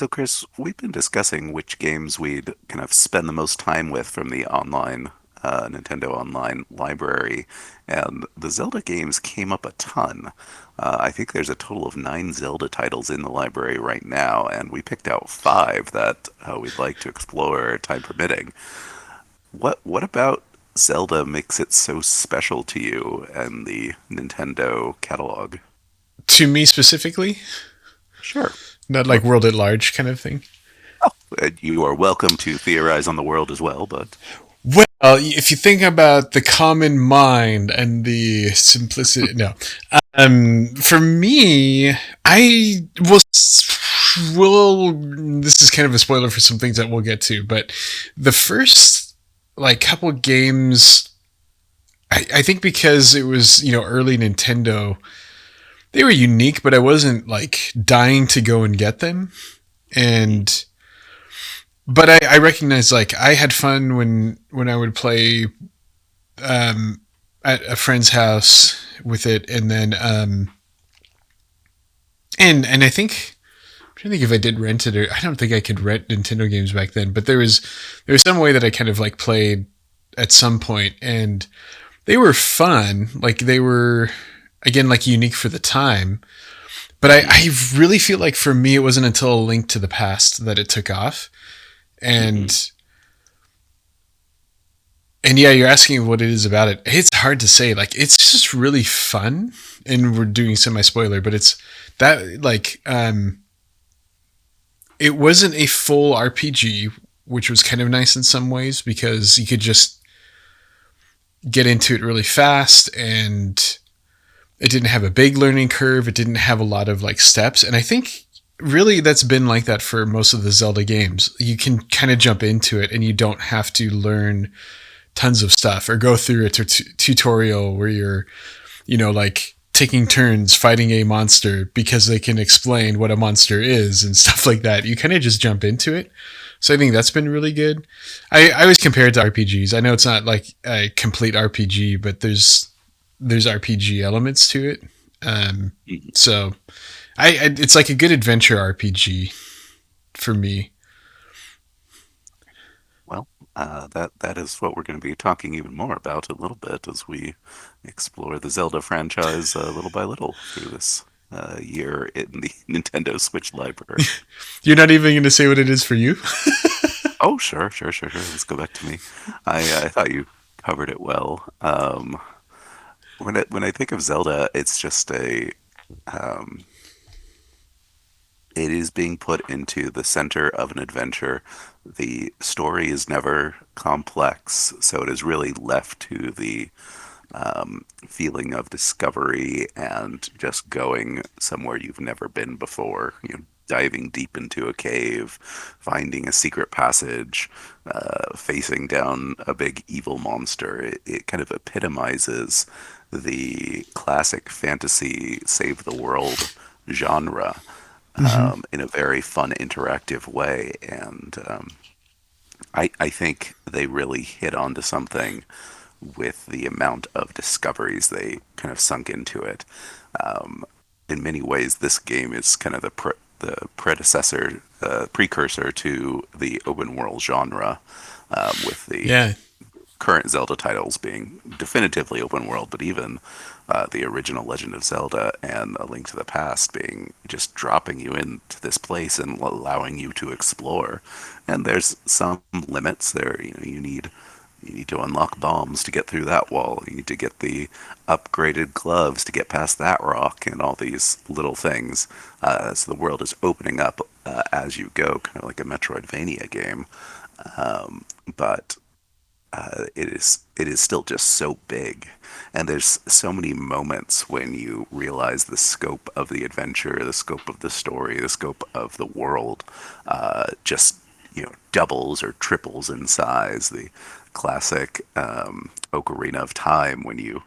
So, Chris, we've been discussing which games we'd kind of spend the most time with from the online Nintendo Online library, and the Zelda games came up a ton. I think there's a total of 9 Zelda titles in the library right now, and we picked out 5 that we'd like to explore, time permitting. What about Zelda makes it so special to you and the Nintendo catalog? To me specifically, Sure. not like world at large kind of thing. You are welcome to theorize on the world as well, but Well, if you think about the common mind and the simplicity, no. For me, I will. This is kind of a spoiler for some things that we'll get to, but the first like couple games, I think because it was early Nintendo, they were unique, but I wasn't like dying to go and get them, and but I recognize like I had fun when I would play at a friend's house with it, and then and I think I'm trying to think if I did rent it, or I don't think I could rent Nintendo games back then, but there was some way that I kind of like played at some point, and they were fun. Like they were again like unique for the time. But I really feel like for me it wasn't until A Link to the Past that it took off. hmm And yeah, you're asking what it is about it. It's hard to say. Like it's just really fun, and we're doing semi spoiler, but it's that like it wasn't a full RPG, which was kind of nice in some ways because you could just get into it really fast, and it didn't have a big learning curve. It didn't have a lot of like steps, and I think really that's been like that for most of the Zelda games. You can kind of jump into it, and you don't have to learn tons of stuff or go through a tutorial where you're, like taking turns fighting a monster because they can explain what a monster is and stuff like that. You kind of just jump into it. So I think that's been really good. I always compare it to RPGs. I know it's not like a complete RPG, but there's RPG elements to it. Um, so it's like a good adventure RPG for me. Well, that is what we're going to be talking even more about a little bit as we explore the Zelda franchise little by little through this year in the Nintendo Switch library. You're not even going to say what it is for you. Oh, sure, sure, sure, sure. Let's go back to me. I thought you covered it well. When I think of Zelda, it's just a um, it is being put into the center of an adventure. The story is never complex, so it is really left to the feeling of discovery and just going somewhere you've never been before. Diving deep into a cave, finding a secret passage, facing down a big evil monster. It kind of epitomizes the classic fantasy save the world genre Mm-hmm. in a very fun, interactive way. And I think they really hit onto something with the amount of discoveries they kind of sunk into it. Um, in many ways, this game is kind of the predecessor, precursor to the open world genre, with the Yeah. current Zelda titles being definitively open world, but even the original Legend of Zelda and A Link to the Past being just dropping you into this place and allowing you to explore. And there's some limits there. You need to unlock bombs to get through that wall. You need to get the upgraded gloves to get past that rock, and all these little things. So the world is opening up as you go, kind of like a Metroidvania game. But it is still just so big, and there's so many moments when you realize the scope of the adventure, the scope of the story, the scope of the world, just doubles or triples in size. The classic Ocarina of Time when you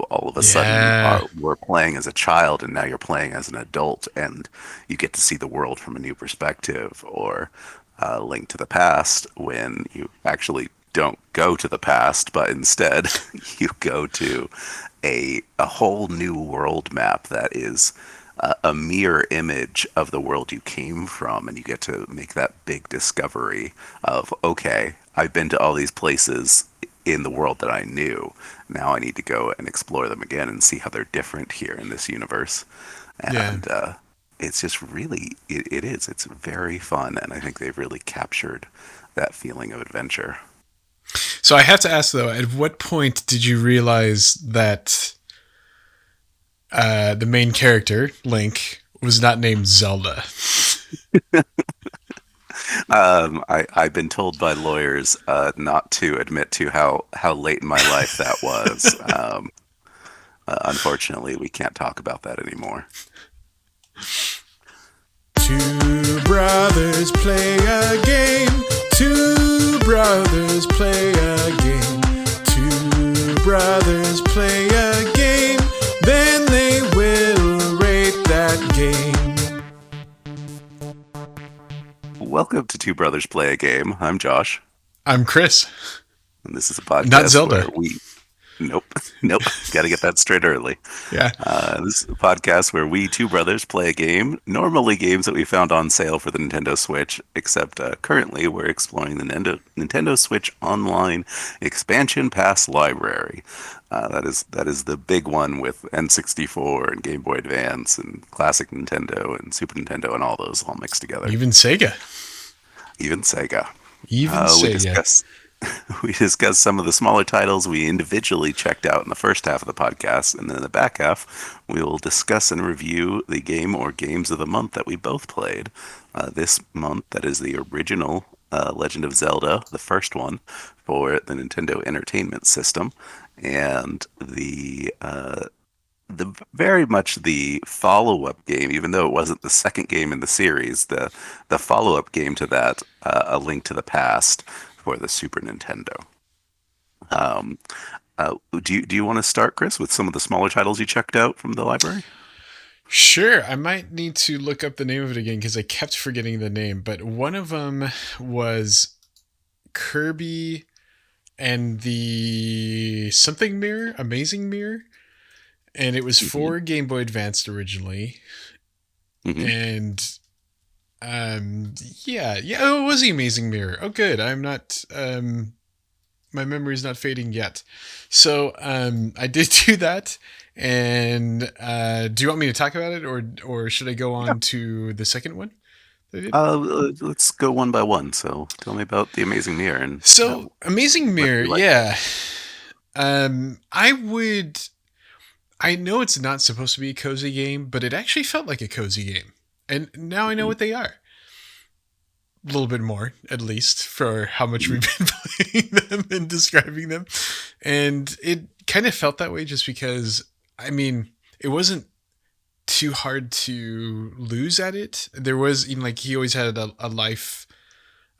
all of a sudden Yeah. were playing as a child and now you're playing as an adult and you get to see the world from a new perspective, or Link to the Past when you actually don't go to the past but instead you go to a whole new world map that is a mirror image of the world you came from, and you get to make that big discovery of, okay, I've been to all these places in the world that I knew. Now I need to go and explore them again and see how they're different here in this universe. Yeah. And it's just really, it is. It's very fun, and I think they've really captured that feeling of adventure. So I have to ask though, at what point did you realize that the main character, Link, was not named Zelda? I've been told by lawyers not to admit to how late in my life that was. Unfortunately, we can't talk about that anymore. Two brothers play a game. Two brothers play a game. Two brothers play a game. Then they will rate that game. Welcome to Two Brothers Play a Game. I'm Josh, I'm Chris, and this is a not podcast where Zelda. we. Nope, nope. Got to get that straight early. Yeah. This is a podcast where we two brothers play a game, normally games that we found on sale for the Nintendo Switch, except currently we're exploring the Nintendo Switch Online Expansion Pass library. That is the big one with N64 and Game Boy Advance and classic Nintendo and Super Nintendo and all those all mixed together. Even Sega. Even Sega. Even We Sega. discuss we discuss some of the smaller titles we individually checked out in the first half of the podcast, and then in the back half, we will discuss and review the game or games of the month that we both played. This month, that is the original Legend of Zelda, the first one for the Nintendo Entertainment System, and the very much the follow-up game, even though it wasn't the second game in the series, the follow-up game to that, A Link to the Past for the Super Nintendo. Um, do you want to start, Chris, with some of the smaller titles you checked out from the library? Sure, I might need to look up the name of it again because I kept forgetting the name. But one of them was Kirby and the something mirror, amazing mirror, and it was Hmm. for Game Boy Advanced originally. Hmm. And yeah, oh, it was the amazing mirror. Oh, good. I'm not my memory's not fading yet. So I did do that. And do you want me to talk about it, or should I go Yeah. on to the second one that I did? Let's go one by one. So tell me about the Amazing Mirror and So Amazing what Mirror, you like. yeah. I would. I know it's not supposed to be a cozy game, but it actually felt like a cozy game, and now I know Mhm. what they are. A little bit more, at least, for how much Mhm. we've been playing them and describing them. And it kind of felt that way just because, I mean, it wasn't too hard to lose at it. There was, like, he always had a life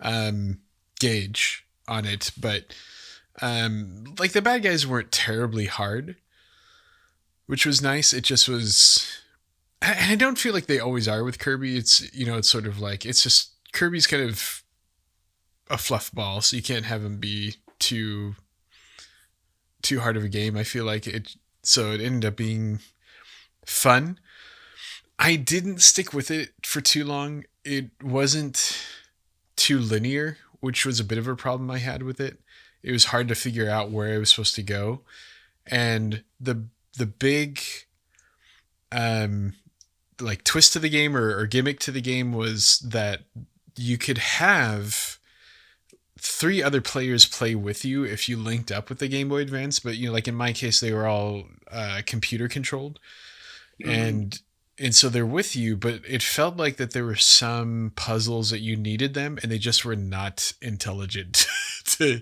um, gauge on it, but like the bad guys weren't terribly hard, which was nice. It just was. And I don't feel like they always are with Kirby. It's sort of like, it's just Kirby's kind of a fluff ball, so you can't have him be too hard of a game. I feel like it, so it ended up being fun. I didn't stick with it for too long. It wasn't too linear, which was a bit of a problem I had with it. It was hard to figure out where I was supposed to go, and the big um like twist to the game, or gimmick to the game, was that you could have three other players play with you if you linked up with the Game Boy Advance. But like in my case, they were all computer controlled, Mm. and so they're with you. But it felt like that there were some puzzles that you needed them, and they just were not intelligent to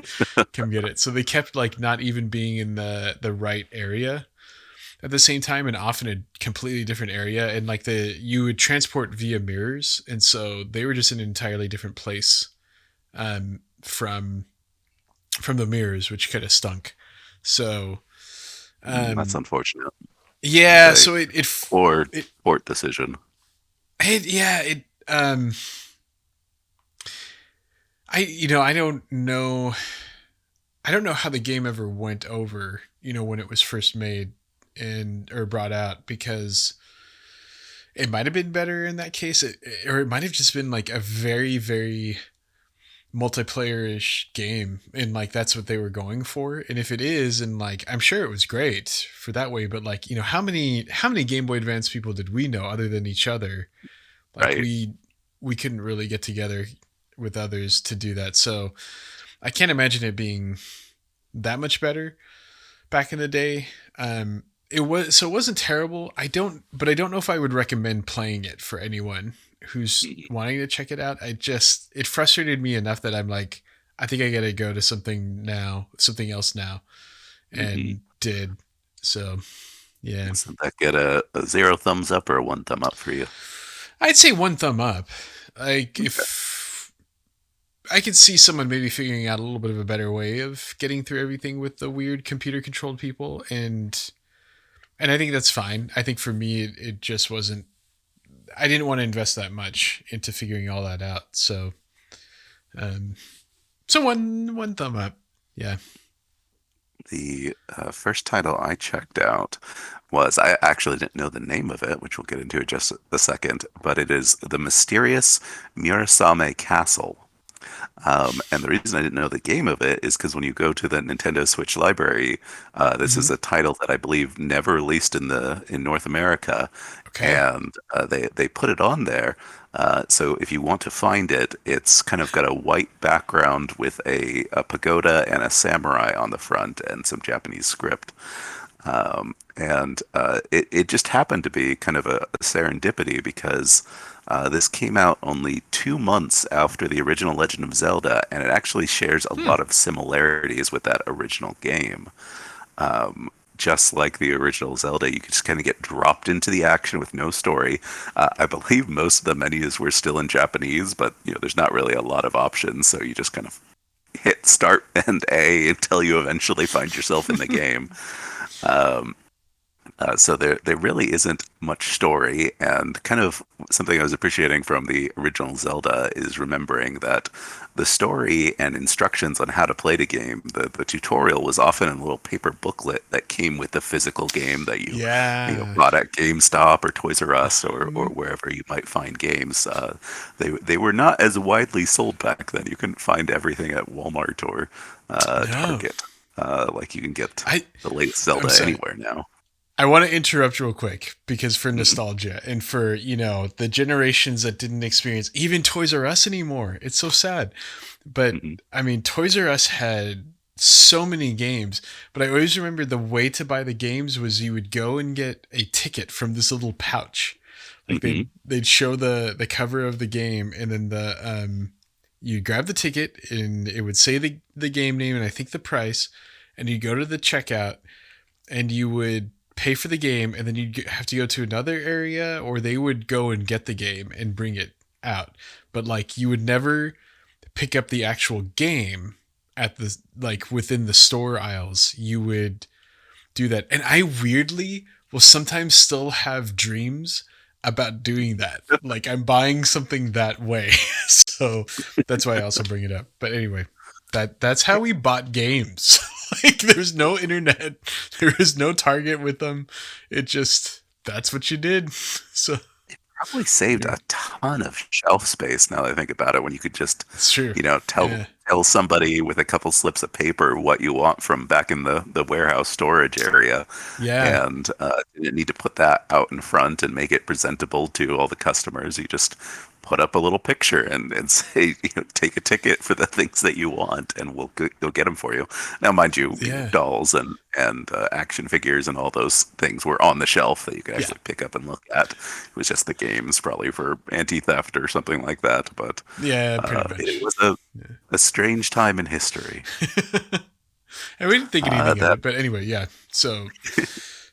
come get it. So they kept like not even being in the right area at the same time, and often a completely different area. And like you would transport via mirrors, and so they were just in an entirely different place from the mirrors, which kind of stunk. So That's um, unfortunate. It's yeah, a so poor it, port decision. it yeah it I don't know how the game ever went over, when it was first made and or brought out, because it might have been better in that case, or it might have just been like a very, very multiplayer-ish game, and like that's what they were going for. And if it is, and like I'm sure it was great for that way, but like how many Game Boy Advance people did we know other than each other? Like Right. we couldn't really get together with others to do that. So I can't imagine it being that much better back in the day. It wasn't terrible. I don't know if I would recommend playing it for anyone who's wanting to check it out. It frustrated me enough that I'm like, I think I gotta go to something else now, Mm-hmm. and did. So yeah, So that get a zero thumbs up or a one thumb up for you? I'd say one thumb up. Like Okay. if I could see someone maybe figuring out a little bit of a better way of getting through everything with the weird computer controlled people, and I think that's fine. I think for me, it just wasn't. I didn't want to invest that much into figuring all that out. Um, so one thumb up. Yeah. The first title I checked out was, I actually didn't know the name of it, which we'll get into in just a second, but it is The Mysterious Murasame Castle. And the reason I didn't know the game of it is because when you go to the Nintendo Switch library, this Hmm. is a title that I believe never released in North America, Okay. and they put it on there. So if you want to find it, it's kind of got a white background with a pagoda and a samurai on the front and some Japanese script. And it just happened to be kind of a serendipity because this came out only 2 months after the original Legend of Zelda, and it actually shares a Hmm. lot of similarities with that original game. Just like the original Zelda, you could just kind of get dropped into the action with no story. I believe most of the menus were still in Japanese, but there's not really a lot of options, so you just kind of hit start and A until you eventually find yourself in the game. Um, so there really isn't much story, and kind of something I was appreciating from the original Zelda is remembering that the story and instructions on how to play the game, the tutorial was often in a little paper booklet that came with the physical game that you Yeah. bought at GameStop or Toys R Us or Mhm. wherever you might find games. They were not as widely sold back then. You couldn't find everything at Walmart or No. Target. Like you can get I. the latest I'm Zelda sorry. anywhere now. I want to interrupt real quick because for Mhm. nostalgia and for, the generations that didn't experience even Toys R Us anymore. It's so sad. But Mhm. I mean, Toys R Us had so many games, but I always remember the way to buy the games was you would go and get a ticket from this little pouch. Like Mhm. they'd show the cover of the game, and then you grab the ticket and it would say the game name and I think the price, and you go to the checkout and you would pay for the game, and then you'd have to go to another area, or they would go and get the game and bring it out. But like you would never pick up the actual game at the like within the store aisles. You would do that, and I weirdly will sometimes still have dreams about doing that. Like I'm buying something that way. So that's why I also bring it up. But anyway, that's how we bought games. Like there's no internet, there is no Target with them. It just that's what you did. So Probably saved yeah, a ton of shelf space now that I think about it, when you could just, it's true. tell Yeah, tell somebody with a couple slips of paper what you want from back in the warehouse storage area, yeah, and didn't need to put that out in front and make it presentable to all the customers. You just put up a little picture and say, take a ticket for the things that you want, and go get them for you. Now, mind you, yeah, dolls and action figures and all those things were on the shelf that you could yeah, actually pick up and look at. It was just the games, probably for anti-theft or something like that. But yeah. Pretty it much. was a strange time in history. And we didn't think anything of That it, but anyway, yeah. So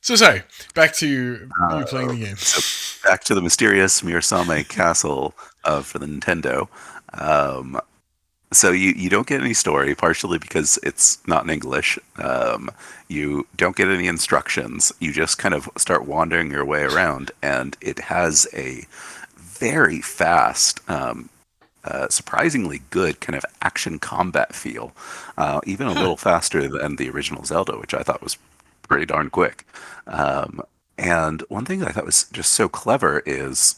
sorry. Back to you playing uh, the game. so back to the mysterious Mirasame Castle for the Nintendo. Um, so you don't get any story, partially because it's not in English. You don't get any instructions. You just kind of start wandering your way around, and it has a very fast, surprisingly good kind of action combat feel, even a Huh. little faster than the original Zelda, which I thought was pretty darn quick. Um, And one thing that I thought was just so clever is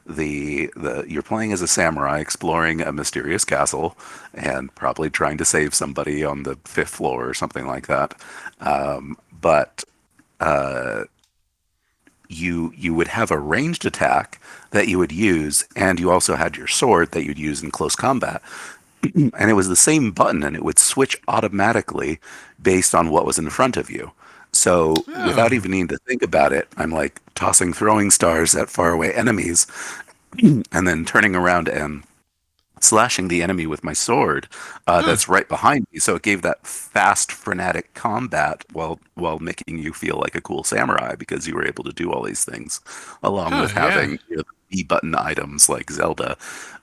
the you're playing as a samurai exploring a mysterious castle and probably trying to save somebody on the fifth floor or something like that. But you would have a ranged attack that you would use, and you also had your sword that you'd use in close combat. And it was the same button, and it would switch automatically based on what was in front of you. So without Oh, even needing to think about it, I'm like tossing throwing stars at faraway enemies and then turning around and slashing the enemy with my sword huh. that's right behind me. So it gave that fast, frenetic combat while making you feel like a cool samurai because you were able to do all these things, along Huh, with yeah. having B button items like Zelda.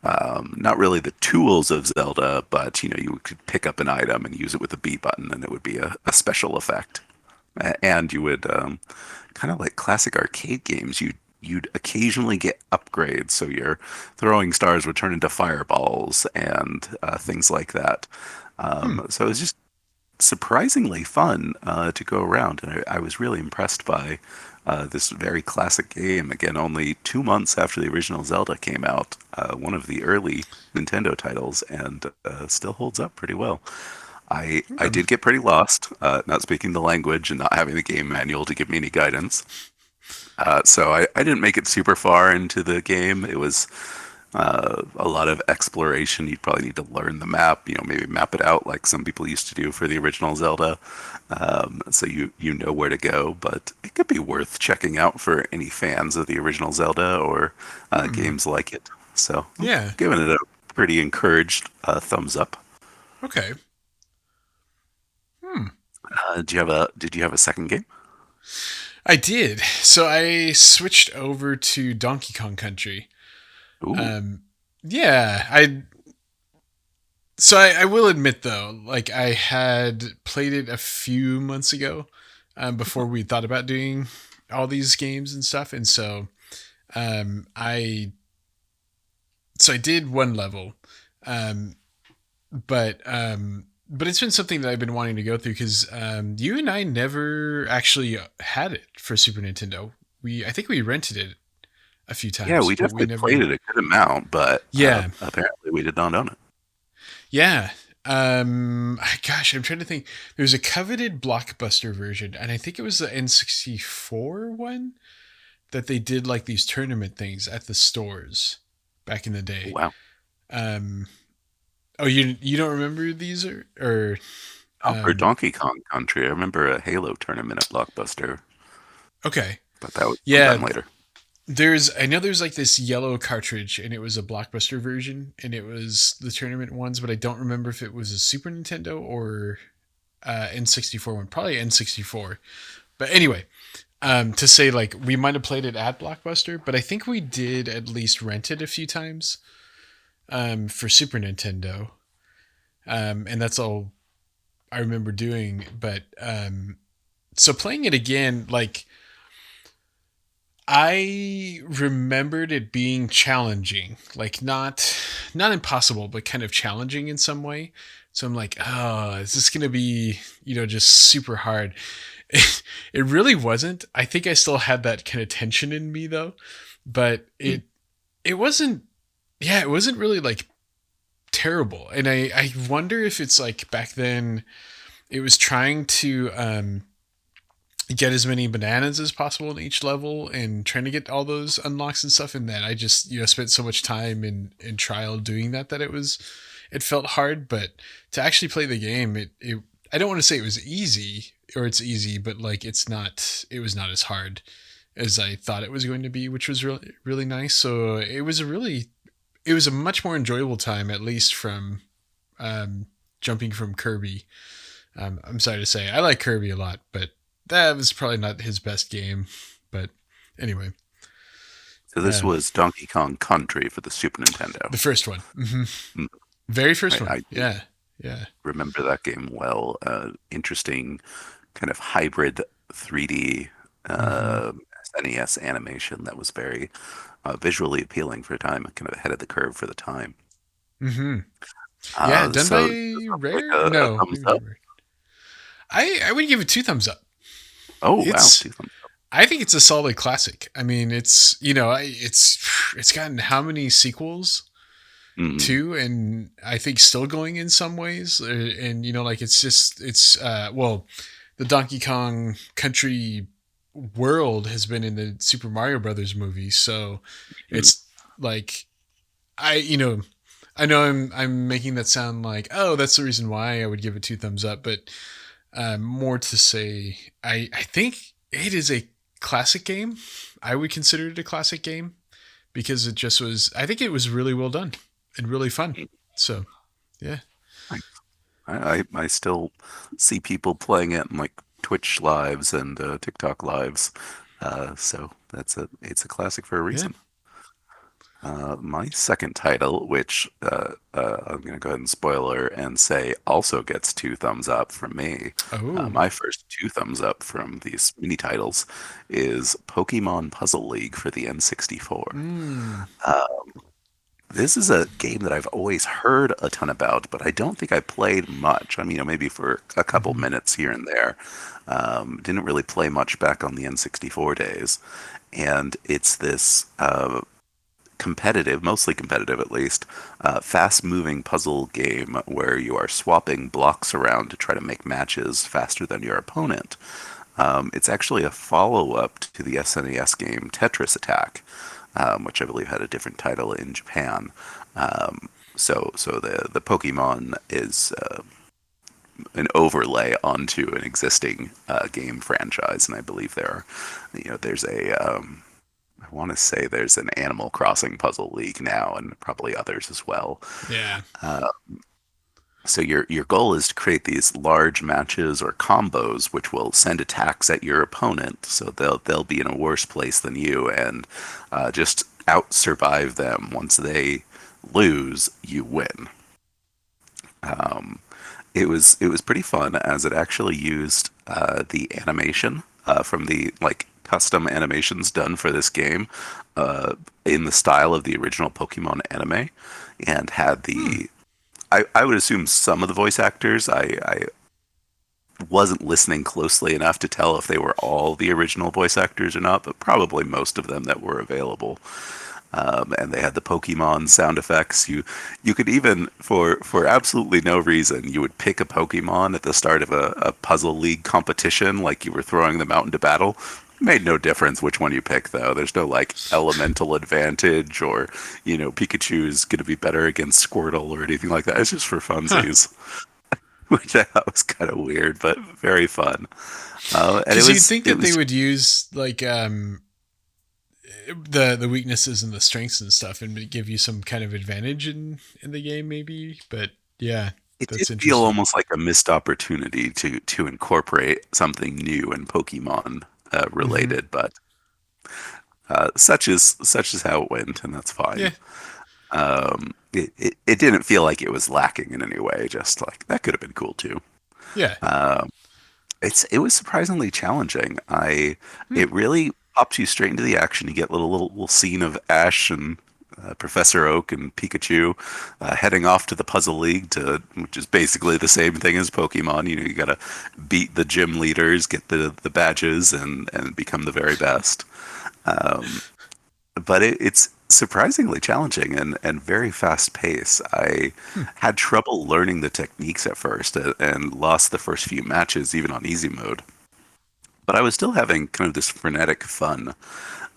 Not really the tools of Zelda, but you could pick up an item and use it with the B button, and it would be a special effect. And you would kind of like classic arcade games. You'd occasionally get upgrades, so your throwing stars would turn into fireballs and things like that. Hmm. So it was just surprisingly fun to go around, and I was really impressed by this very classic game. Again, only 2 months after the original Zelda came out, one of the early Nintendo titles, and still holds up pretty well. I Hmm. did get pretty lost, not speaking the language and not having the game manual to give me any guidance. So I didn't make it super far into the game. It was a lot of exploration. You'd probably need to learn the map, maybe map it out like some people used to do for the original Zelda, so you know where to go. But it could be worth checking out for any fans of the original Zelda or Hmm. games like it. So I'm Yeah. giving it a pretty encouraged thumbs up. Okay. Hmm. Did you have a second game? I did. So I switched over to Donkey Kong Country. Ooh, Um, yeah, I will admit though, like I had played it a few months ago, before we thought about doing all these games and stuff, and um, I I did one level, um, but it's been something that I've been wanting to go through because you and I never actually had it for Super Nintendo. I think we rented it a few yeah, times, we but we definitely played never. it a good amount, but Yeah, apparently we did not own it. yeah. Gosh, I'm trying to think. There's a coveted blockbuster version, and I think it was the N64 one that they did like these tournament things at the stores back in the day. Wow. Um, oh, you don't remember these or Oh, for um, Donkey Kong Country, I remember a Halo tournament at Blockbuster, okay, but that was yeah. sometime later. I know there's like this yellow cartridge, and it was a blockbuster version, and it was the tournament ones, but I don't remember if it was a Super Nintendo or N64 one. Probably N64. But anyway, to say like we might have played it at Blockbuster, but I think we did at least rent it a few times for Super Nintendo, and that's all I remember doing. But so playing it again, like I remembered it being challenging, like not impossible, but kind of challenging in some way. So I'm like, oh, is this gonna be just super hard? It really wasn't. I think I still had that kind of tension in me though, but it wasn't. Yeah, it wasn't really like terrible, and I wonder if it's like back then it was trying to get as many bananas as possible in each level and trying to get all those unlocks and stuff, and that I just spent so much time in trial doing that it felt hard. But to actually play the game, it I don't want to say it was easy or it's easy, but like it was not as hard as I thought it was going to be, which was really really nice. So it was a much more enjoyable time, at least from um, jumping from Kirby. I'm sorry to say, I like Kirby a lot, but that was probably not his best game. But anyway, So this um, was Donkey Kong Country for the Super Nintendo. the first one, Mm, very first right, one, I do yeah, yeah, remember that game well. Interesting kind of hybrid 3D hmm SNES animation that was very visually appealing for a time, kind of ahead of the curve for the time. hmm yeah. Done So by like Rare? a No, thumbs maybe up. not Rare. I would give it two thumbs up. Oh wow, It's two thumbs up. I think it's a solid classic. I mean, it's it's gotten how many sequels Mm, too, and I think still going in some ways. And like it's the Donkey Kong Country world has been in the Super Mario Brothers movie, so mm, it's like I you know I know I'm making that sound like, oh, that's the reason why I would give it two thumbs up, but more to say, I think it is a classic game. I would consider it a classic game because it just was. I think it was really well done and really fun. mm. So yeah, I still see people playing it in like Twitch lives and TikTok lives. So it's a classic for a yeah. reason. My second title, which I'm going to go ahead and spoiler and say also gets two thumbs up from me. Oh, My first two thumbs up from these mini titles is Pokemon Puzzle League for the N64. mm, Uh, this is a game that I've always heard a ton about, but I don't think I played much. I mean, maybe for a couple hmm, minutes here and there. Didn't really play much back on the N64 days. And it's this competitive, mostly competitive at least, fast-moving puzzle game where you are swapping blocks around to try to make matches faster than your opponent. It's actually a follow-up to the SNES game Tetris Attack, which I believe had a different title in Japan. So the Pokemon is an overlay onto an existing game franchise, and I believe there's I want to say there's an Animal Crossing Puzzle League now, and probably others as well. yeah, Uh, so your goal is to create these large matches or combos, which will send attacks at your opponent, so they'll be in a worse place than you, and just out survive them. Once they lose, you win. Um, it was pretty fun as it actually used the animation from the like custom animations done for this game uh, in the style of the original Pokemon anime, and had hmm, I would assume some of the voice actors. I wasn't listening closely enough to tell if they were all the original voice actors or not, but probably most of them that were available. And they had the Pokemon sound effects. You could even for absolutely no reason you would pick a Pokemon at the start of a puzzle league competition, like you were throwing them out into battle. Made no difference which one you pick, though. There's no like elemental advantage, or Pikachu's gonna be better against Squirtle or anything like that. It's just for huh? funsies, which I thought was kind of weird, but very fun. And it Because you'd was think it that they was would use like the weaknesses and the strengths and stuff, and give you some kind of advantage in the game, maybe. But yeah, It did that's feel interesting. almost like a missed opportunity to incorporate something new and Pokemon Hmm. related, but such is how it went, and that's fine. Yeah, It didn't feel like it was lacking in any way. Just like that could have been cool too. yeah. It was surprisingly challenging. Hmm. It really pops you straight into the action. You get little scene of Ash and Professor Oak and Pikachu heading off to the Puzzle League which is basically the same thing as Pokemon. You gotta beat the gym leaders, get the badges, and become the very best. Um, but it's surprisingly challenging and very fast paced. I Hmm. had trouble learning the techniques at first and lost the first few matches even on easy mode. But I was still having kind of this frenetic fun.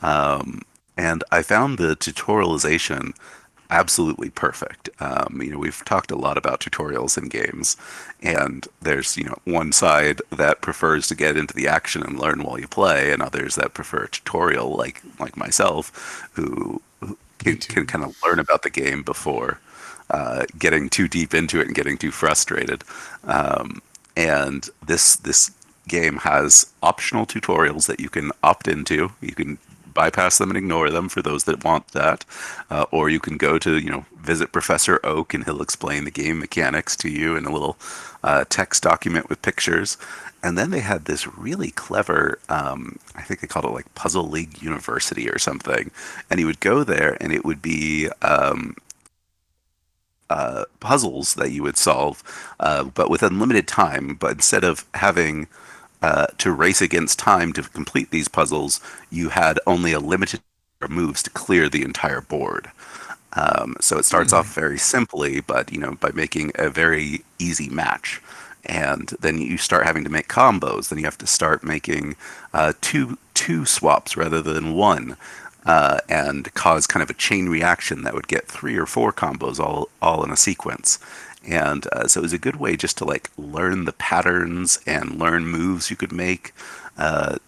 Um, and I found the tutorialization absolutely perfect. We've talked a lot about tutorials in games, and there's one side that prefers to get into the action and learn while you play, and others that prefer a tutorial, like myself, who can YouTube. kind of learn about the game before getting too deep into it and getting too frustrated. Um, and this game has optional tutorials that you can opt into. You can bypass them and ignore them for those that want that, or you can go to visit Professor Oak and he'll explain the game mechanics to you in a little text document with pictures. And then they had this really clever, I think they called it like Puzzle League University or something. And you would go there and it would be puzzles that you would solve, but with unlimited time. But instead of having to race against time to complete these puzzles, you had only a limited number of moves to clear the entire board. So it starts Hmm. off very simply, but by making a very easy match, and then you start having to make combos. Then you have to start making two swaps rather than one, and cause kind of a chain reaction that would get three or four combos all in a sequence. And so it was a good way just to like learn the patterns and learn moves you could make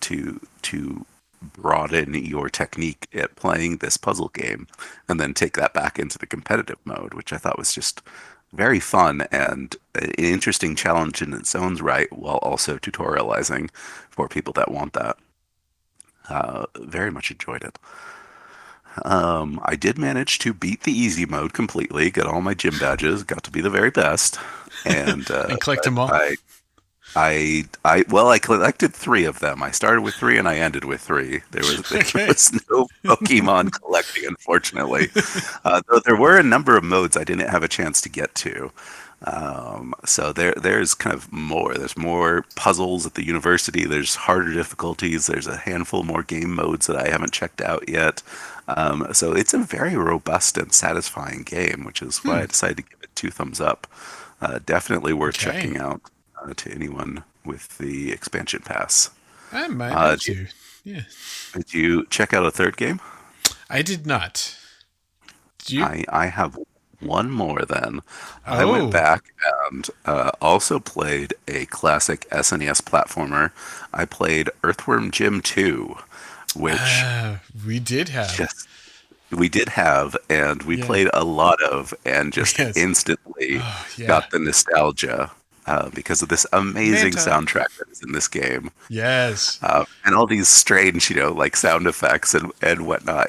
to broaden your technique at playing this puzzle game, and then take that back into the competitive mode, which I thought was just very fun and an interesting challenge in its own right, while also tutorializing for people that want that. Very much enjoyed it. I did manage to beat the easy mode completely, get all my gym badges, got to be the very best, and And collect but them all. I collected three of them. I started with three and I ended with three. There Okay. was no Pokemon collecting, unfortunately. Though there were a number of modes I didn't have a chance to get to. So there's kind of more. There's more puzzles at the university. There's harder difficulties. There's a handful more game modes that I haven't checked out yet. So it's a very robust and satisfying game, which is why Hmm. I decided to give it two thumbs up. Definitely worth checking Okay. out to anyone with the expansion pass. I might Uh, have did, to. Yeah. did you check out a third game? I did not. Did you? I have one more then. I went Oh. back and also played a classic SNES platformer. I played Earthworm Jim 2, which We did have. just we did have, and we Yeah. played a lot of, and just Yes. instantly Oh, yeah. got the nostalgia because of this amazing Manta. soundtrack that is in this game. Yes. And all these strange, like sound effects and whatnot.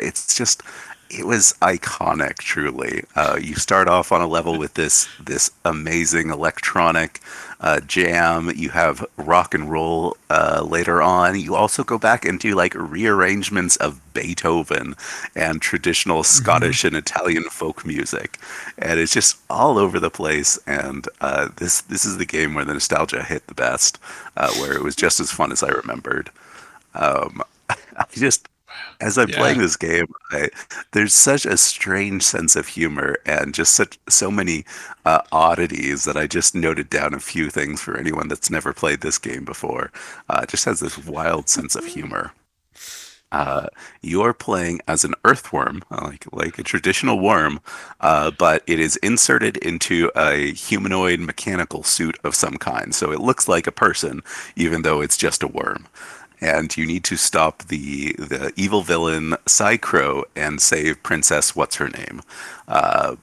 It was iconic, truly. You start off on a level with this amazing electronic jam. You have rock and roll later on. You also go back and do like rearrangements of Beethoven and traditional Hmm. Scottish and Italian folk music, and it's just all over the place. And this is the game where the nostalgia hit the best, where it was just as fun as I remembered. Um, I just, as I'm playing Yeah. this game, there's such a strange sense of humor and just so many oddities that I just noted down a few things for anyone that's never played this game before. It just has this wild sense of humor. Uh, you're playing as an earthworm, like a traditional worm, but it is inserted into a humanoid mechanical suit of some kind. So it looks like a person, even though it's just a worm. And you need to stop the evil villain Psycro and save Princess What's Her Name. Uh,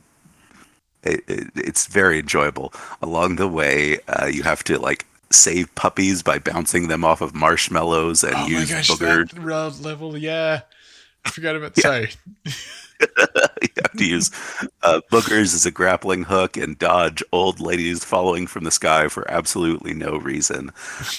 it's very enjoyable. Along the way, you have to like save puppies by bouncing them off of marshmallows and Oh my use gosh, boogers. that level. Yeah. I forgot about. Yeah, Sorry. you have to use boogers as a grappling hook and dodge old ladies falling from the sky for absolutely no reason.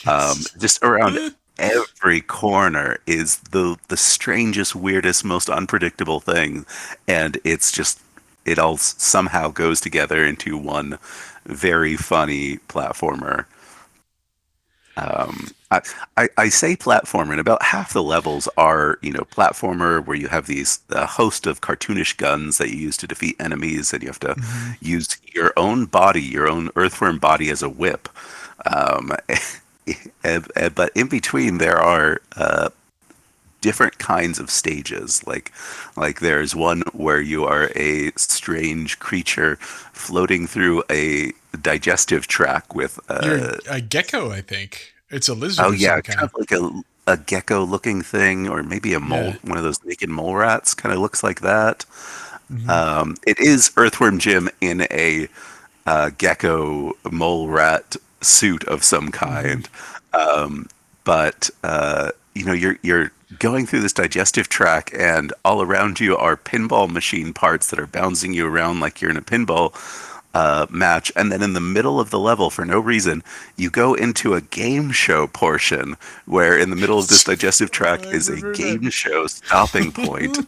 Yes. Just around every corner is the strangest, weirdest, most unpredictable thing, and it all somehow goes together into one very funny platformer. I say platformer, and about half the levels are, platformer where you have these a host of cartoonish guns that you use to defeat enemies, and you have to Hmm. use your own body, your own earthworm body as a whip. Um, but in between, there are different kinds of stages. Like there's one where you are a strange creature floating through a digestive tract with You're a gecko, I think. It's a lizard oh of yeah, some kind kind. of like a gecko looking thing, or maybe a Yeah. mole, one of those naked mole rats, kind of looks like that. Hmm. It is Earthworm Jim in a gecko mole rat suit of some Hmm. kind. But you're going through this digestive tract, and all around you are pinball machine parts that are bouncing you around like you're in a pinball match. And then in the middle of the level, for no reason, you go into a game show portion where in the middle of this digestive tract I is a remember game show stopping point.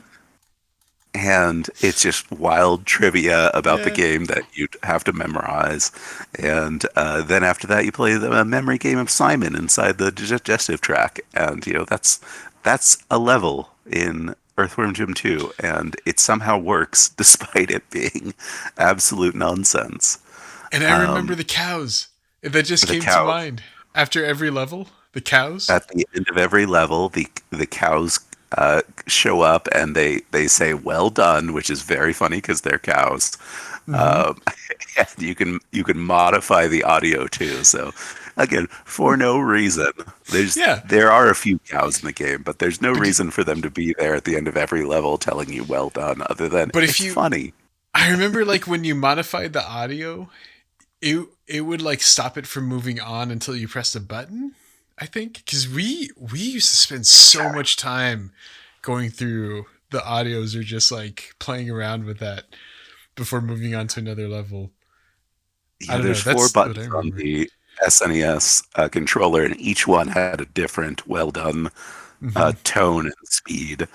that. and it's just wild trivia about the Yeah. game that you'd have to memorize. And then after that, you play the memory game of Simon inside the digestive tract, and that's a level in Earthworm Jim 2, and it somehow works despite it being absolute nonsense. And I remember the cows. That just The came to cows mind. After every level, the cows. at the end of every level, the cows show up and they say "well done," which is very funny because they're cows. Hmm. Um, and you can modify the audio too. So again, for no reason, Yeah. there are a few cows in the game, but there's no But reason for them to be there at the end of every level telling you "well done," other than but if it's you, funny. I remember like when you modified the audio, it would like stop it from moving on until you pressed a button. I think because we used to spend so much time going through the audios or just like playing around with that before moving on to another level. I Yeah, don't know. there's four That's what I buttons on remember. the SNES controller, and each one had a different "well done" Hmm. tone and speed.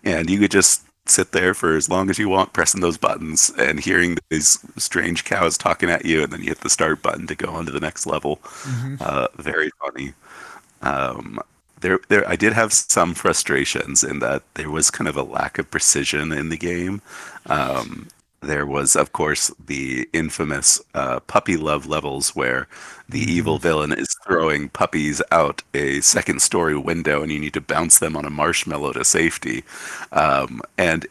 And you could just sit there for as long as you want, pressing those buttons and hearing these strange cows talking at you, and then you hit the start button to go on to the next level. Hmm. Very funny. Um, I did have some frustrations in that there was kind of a lack of precision in the game. Um, there was, of course, the infamous puppy love levels where the Hmm. evil villain is throwing puppies out a second story window and you need to bounce them on a marshmallow to safety. And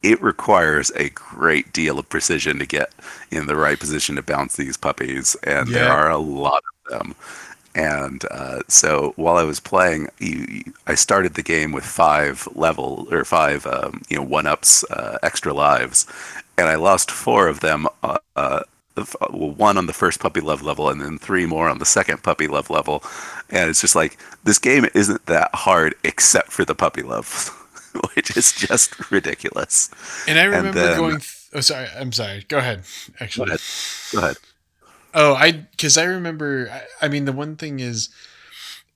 it requires a great deal of precision to get in the right position to bounce these puppies, and there Yeah. are a lot of them. And so while I was playing, I started the game with five one ups, extra lives, and I lost four of them. Well, one on the first puppy love level, and then three more on the second puppy love level. And it's just like this game isn't that hard except for the puppy love, which is just ridiculous. And I And remember then going. Oh, sorry. I'm sorry. Go ahead. go Actually. ahead, go ahead. Oh, because I remember. I mean, the one thing is,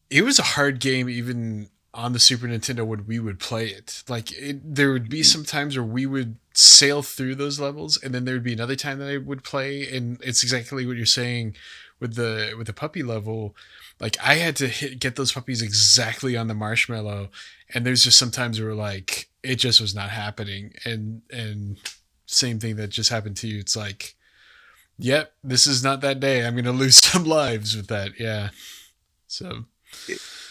it was a hard game even on the Super Nintendo when we would play it. Like, there would be some times where we would sail through those levels, and then there would be another time that I would play, and it's exactly what you're saying with the puppy level. Like, I had to get those puppies exactly on the marshmallow, and there's just sometimes where like it just was not happening, and same thing that just happened to you. It's like, yep, this is not that day. I'm gonna lose some lives with that. Yeah. So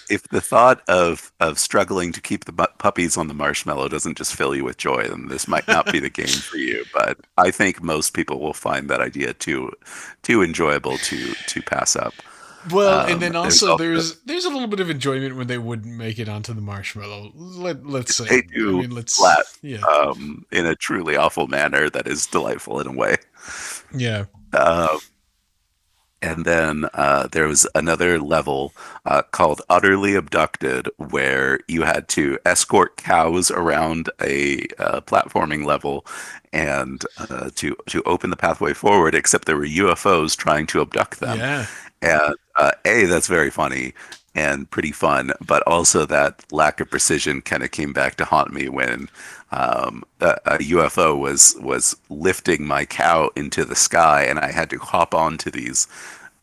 If the thought of struggling to keep the puppies on the marshmallow doesn't just fill you with joy, then this might not be the game for you. But I think most people will find that idea too enjoyable to pass up. well, and then There's also also there's a little bit of enjoyment when they wouldn't make it onto the marshmallow. Let's say, they I do mean, let's flat yeah, in a truly awful manner that is delightful in a way. yeah, Uh, And then there was another level called Utterly Abducted, where you had to escort cows around a platforming level and to open the pathway forward. Except there were UFOs trying to abduct them, yeah, and that's very funny and pretty fun. But also that lack of precision kind of came back to haunt me when a UFO was lifting my cow into the sky, and I had to hop onto these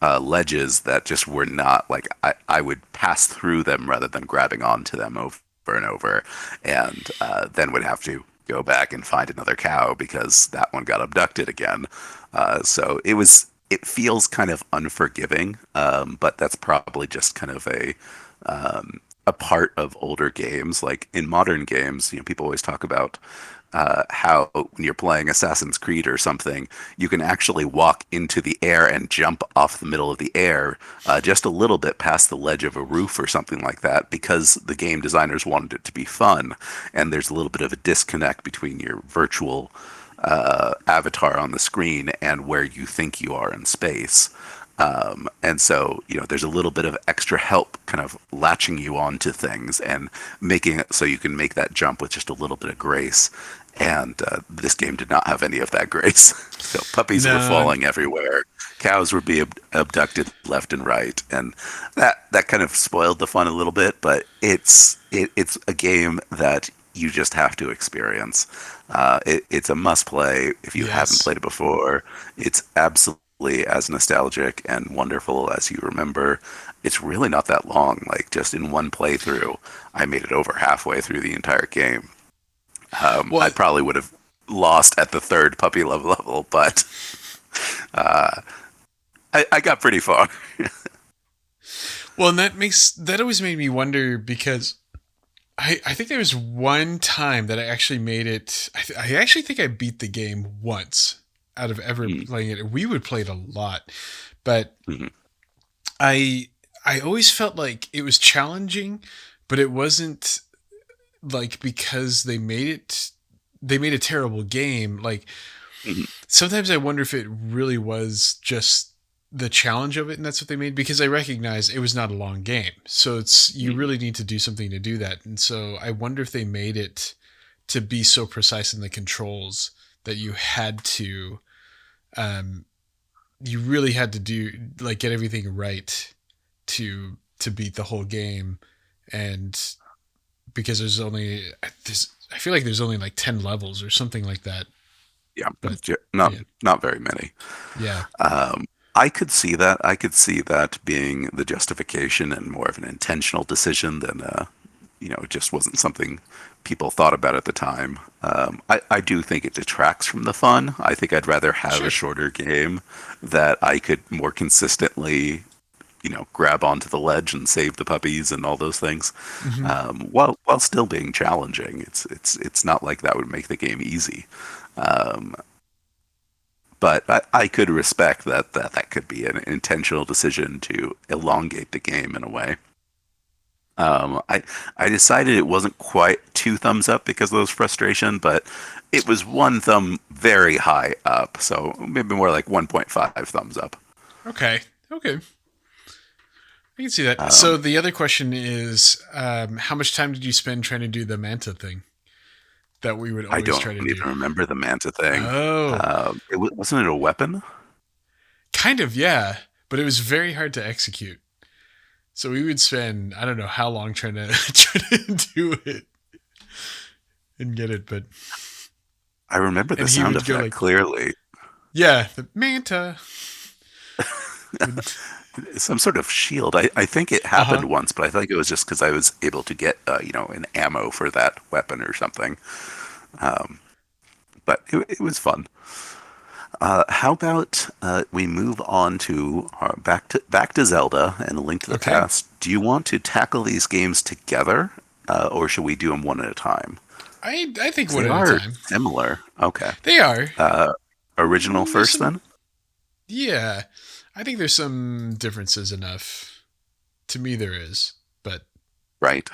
ledges that just were not like I would pass through them rather than grabbing onto them over and over, and then would have to go back and find another cow because that one got abducted again. So it feels kind of unforgiving, but that's probably just kind of a part of older games. Like in modern games, people always talk about how when you're playing Assassin's Creed or something, you can actually walk into the air and jump off the middle of the air just a little bit past the ledge of a roof or something like that because the game designers wanted it to be fun. And there's a little bit of a disconnect between your virtual avatar on the screen and where you think you are in space. And so, there's a little bit of extra help kind of latching you onto things and making it so you can make that jump with just a little bit of grace. And this game did not have any of that grace. So puppies were no, falling everywhere, cows were being abducted left and right, and that kind of spoiled the fun a little bit. But it's a game that you just have to experience. It's a must play if you haven't Yes. played it before. It's absolutely as nostalgic and wonderful as you remember. It's really not that long. Like just in one playthrough, I made it over halfway through the entire game. I Well, probably would have lost at the third puppy love level, but I got pretty far. and that always made me wonder because I think there was one time that I actually made it. I actually think I beat the game once out of ever Mm, playing it. We would play it a lot, but mhm, I I always felt like it was challenging, but it wasn't like because they made a terrible game. Like mhm, sometimes I wonder if it really was just the challenge of it and that's what they made because I recognize it was not a long game. So it's you mhm. really need to do something to do that. And so I wonder if they made it to be so precise in the controls that um you really had to do like get everything right to beat the whole game. And because there's I feel like there's only like 10 levels or something like that. Yeah, But not yeah. not very many. Yeah. I could see that. I could see that being the justification and more of an intentional decision than, it just wasn't something people thought about at the time. I do think it detracts from the fun. I think I'd rather have a Sure. shorter game that I could more consistently, grab onto the ledge and save the puppies and all those things, Hmm. while still being challenging. It's not like that would make the game easy. Um, but I could respect that could be an intentional decision to elongate the game in a way. I decided it wasn't quite two thumbs up because of those frustration, but it was one thumb very high up, so maybe more like 1.5 thumbs up. Okay. Okay. I can see that. So Um, the other question is, how much time did you spend trying to do the manta thing that we would I always don't try to even do? remember the manta thing. Oh, Wasn't it a weapon? kind of, yeah. But it was very hard to execute. So we would spend I don't know how long trying to try to do it and get it, but I remember the and he sound would go effect like, clearly. yeah, the manta. Would, Some sort of shield. I think it uh huh. happened once, but I think it was just because I was able to get an ammo for that weapon or something. Um, but it was fun. How about we move on to back to Zelda and A Link to the Okay. Past? Do you want to tackle these games together, or should we do them one at a time? I think 'Cause one they at a are time. similar. Okay. They are. Uh, Original There's first, some then. yeah. I think there's some differences enough. To me, there is, but Right.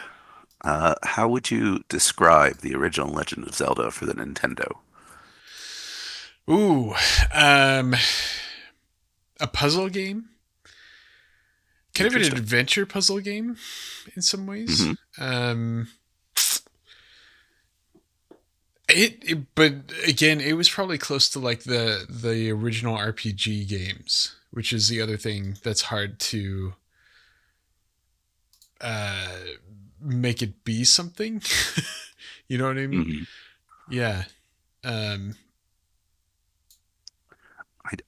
How would you describe the original Legend of Zelda for the Nintendo? ooh, um, a puzzle game, kind of an Interesting. adventure puzzle game in some ways. Hmm. But again, it was probably close to like the original RPG games, which is the other thing that's hard to uh, make it be something. You know what I mean? Hmm. Yeah. Um,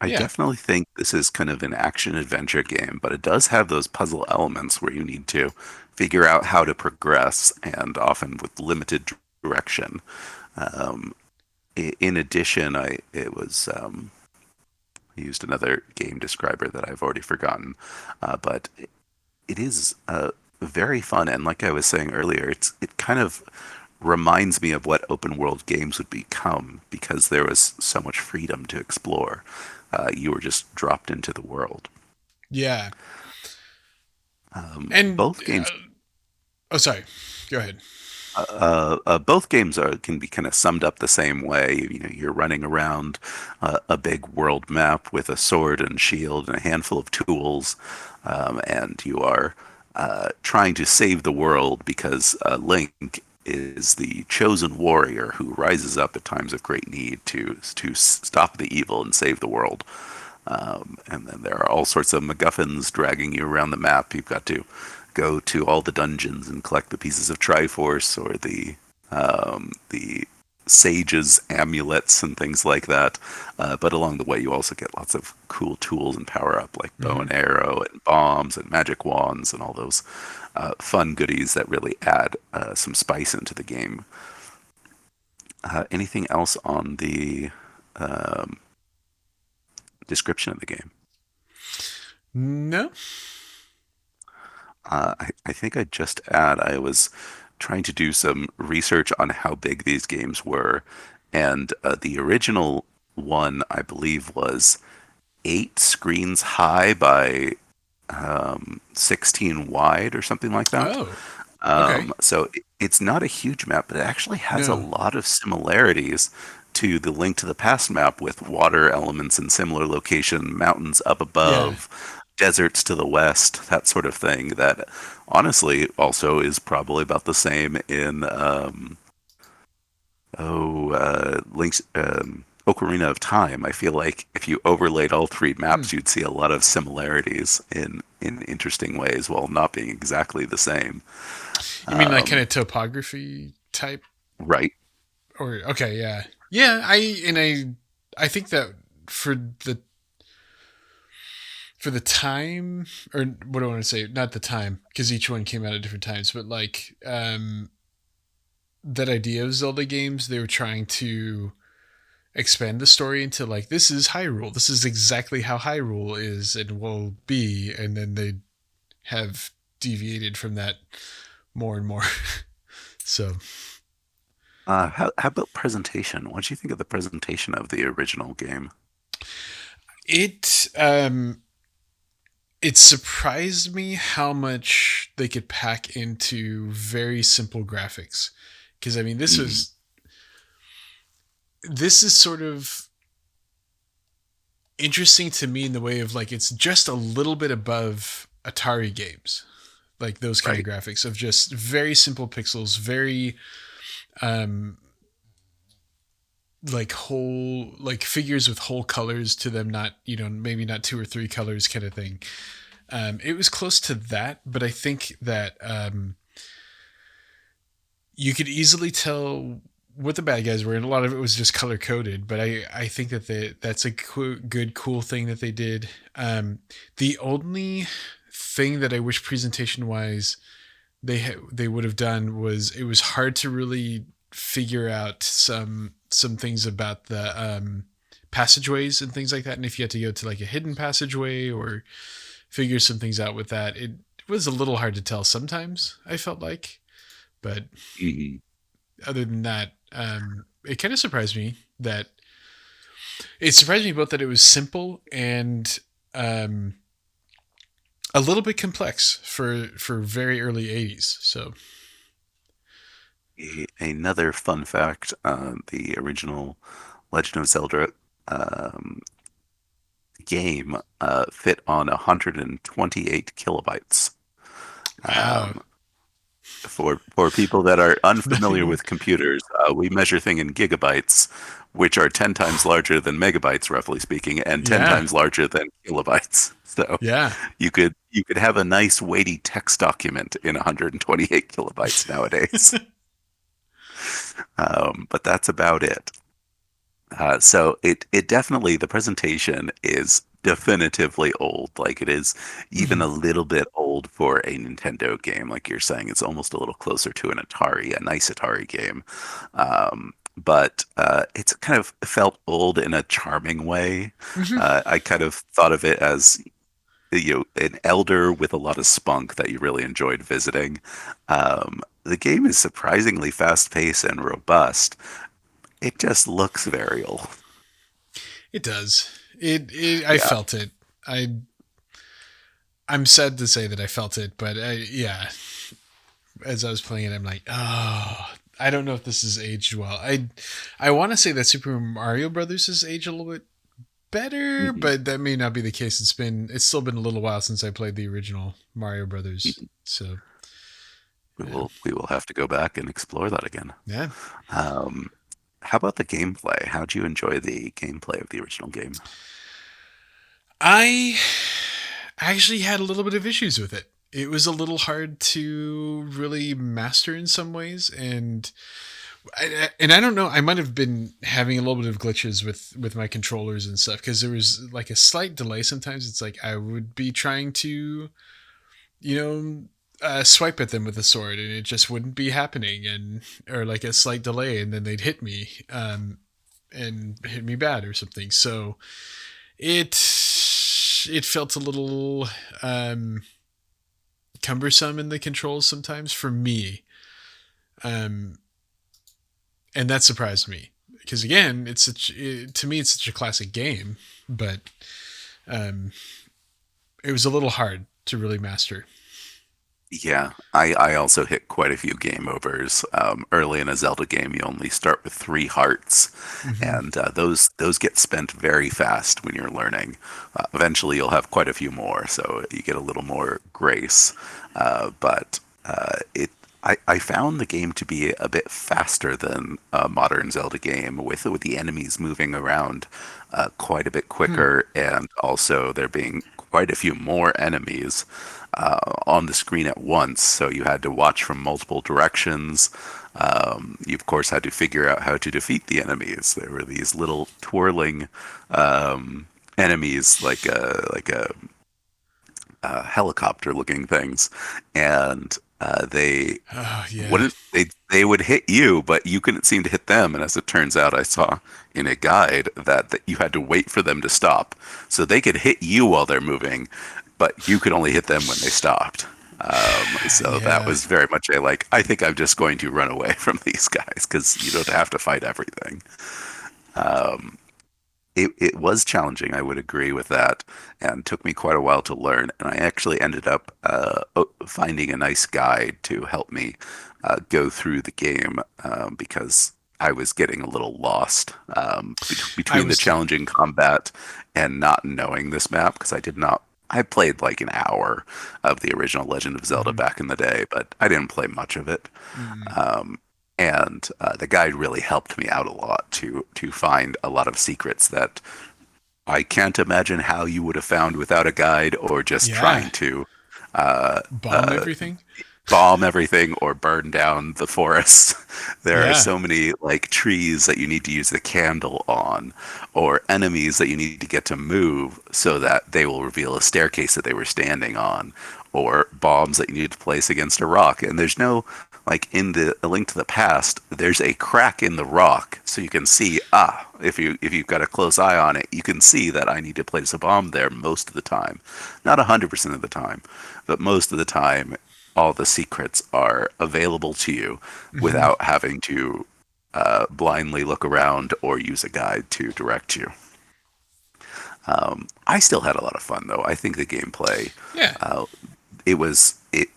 I yeah. definitely think this is kind of an action adventure game, but it does have those puzzle elements where you need to figure out how to progress, and often with limited direction. Um, in addition, I used another game describer that I've already forgotten, but it is very fun. And like I was saying earlier, it kind of reminds me of what open world games would become because there was so much freedom to explore. You were just dropped into the world. Yeah. And Both games, oh, sorry. Go ahead. both games can be kind of summed up the same way. You're running around a big world map with a sword and shield and a handful of tools, and you are trying to save the world because Link is the chosen warrior who rises up at times of great need to stop the evil and save the world. And then there are all sorts of MacGuffins dragging you around the map. You've got to go to all the dungeons and collect the pieces of Triforce or the the sages' amulets and things like that. But along the way, you also get lots of cool tools and power up like bow Hmm. and arrow and bombs and magic wands and all those fun goodies that really add some spice into the game. Anything else on the um, description of the game? No. I think I'd just add I was trying to do some research on how big these games were, and the original one, I believe, was 8 screens high by 16 wide or something like that. Oh. Okay. So it's not a huge map, but it actually has a No. lot of similarities to the Link to the Past map with water elements in similar location, mountains up Yeah. above, deserts to the west, that sort of thing. That honestly also is probably about the same in Link's Ocarina of Time. I feel like if you overlaid all three Hmm. maps, you'd see a lot of similarities in interesting ways while not being exactly the same. You mean like kind Um, of topography type? right. Or okay, yeah, yeah. I think that for the for the time, or what do I want to say? Not the time, because each one came out at different times, but like that idea of Zelda games, they were trying to expand the story into like this is Hyrule. This is exactly how Hyrule is and will be, and then they have deviated from that more and more. So How about presentation? What do you think of the presentation of the original game? it it surprised me how much they could pack into very simple graphics. Because I mean, Mm, this is sort of interesting to me in the way of like it's just a little bit above Atari games, like those kind of right. graphics of just very simple pixels, very um like whole like figures with whole colors to them, not maybe not two or three colors kind of thing. It was close to that, but I think that you could easily tell what the bad guys were, and a lot of it was just color coded. But I think that that's a good cool thing that they did. The only thing that I wish presentation wise they would have done was it was hard to really figure out some things about the passageways and things like that, and if you had to go to like a hidden passageway or figure some things out with that, it was a little hard to tell sometimes. I felt like, but Mhm. other than that, it kind of surprised me that it surprised me both that it was simple and um, a little bit complex for very early '80s. So Another fun fact: the original Legend of Zelda um, game fit on 128 kilobytes. wow, Um, for people that are unfamiliar nothing. with computers, we measure things in gigabytes, which are 10 times larger than megabytes, roughly speaking, and 10 Yeah, times larger than kilobytes. So yeah, you could have a nice weighty text document in 128 kilobytes nowadays. But that's about it. So it definitely the presentation is definitively old. Like it is even Mhm. a little bit old for a Nintendo game. Like you're saying, it's almost a little closer to an Atari, a nice Atari game. But it's kind of felt old in a charming way. Mhm. I kind of thought of it as an elder with a lot of spunk that you really enjoyed visiting. The game is surprisingly fast paced and robust. It just looks very old. It does. I Yeah. felt it. I I'm sad to say that I felt it, but yeah, as I was playing it, I'm like, oh, I don't know if this is aged well. I want to say that Super Mario Brothers has aged a little bit better, Mhm. but that may not be the case. It's still been a little while since I played the original Mario Brothers. Mhm. So We yeah, will have to go back and explore that again. yeah. Um, how about the gameplay? How'd you enjoy the gameplay of the original game? I actually had a little bit of issues with it. It was a little hard to really master in some ways, and And I don't know. I might have been having a little bit of glitches with my controllers and stuff because there was like a slight delay. Sometimes it's like I would be trying to, you know, swipe at them with a sword, and it just wouldn't be happening, and or like a slight delay, and then they'd hit me, and hit me bad or something. So it it felt a little um, cumbersome in the controls sometimes for me. Um, and that surprised me because again, to me it's such a classic game, but um, it was a little hard to really master. Yeah, I also hit quite a few game overs. Early in a Zelda game, you only start with 3 hearts, Hmm. and those get spent very fast when you're learning. Eventually, you'll have quite a few more, so you get a little more grace. But it I found the game to be a bit faster than a modern Zelda game, with the enemies moving around quite a bit Hmm. quicker, and also there being quite a few more enemies on the screen at once. So you had to watch from multiple directions. You of course had to figure out how to defeat the enemies. There were these little twirling enemies, like a helicopter-looking things, and they Oh yeah. wouldn't they would hit you, but you couldn't seem to hit them. And as it turns out, I saw in a guide that you had to wait for them to stop, so they could hit you while they're moving, but you could only hit them when they stopped. So that Yeah. was very much a like, I think I'm just going to run away from these guys because you don't have to fight everything. It was challenging, I would agree with that, and took me quite a while to learn. And I actually ended up finding a nice guide to help me go through the game because I was getting a little lost I between the was too. challenging combat and not knowing this map because I did not. I played like an hour of the original Legend of Zelda Hmm. back in the day, but I didn't play much of it. Mm. And the guide really helped me out a lot to find a lot of secrets that I can't imagine how you would have found without a guide or just Yeah. trying to uh, Bomb uh, everything. bomb everything or burn down the forest. There are Yeah. so many like trees that you need to use the candle on, or enemies that you need to get to move so that they will reveal a staircase that they were standing on, or bombs that you need to place against a rock. And there's no like in the A Link to the Past, there's a crack in the rock, so you can see if you've got a close eye on it, you can see that I need to place a bomb there most of the time, not 100% of the time, but most of the time all the secrets are available to you Hmm. without having to blindly look around or use a guide to direct you. I still had a lot of fun though. I think the gameplay, Yeah. uh,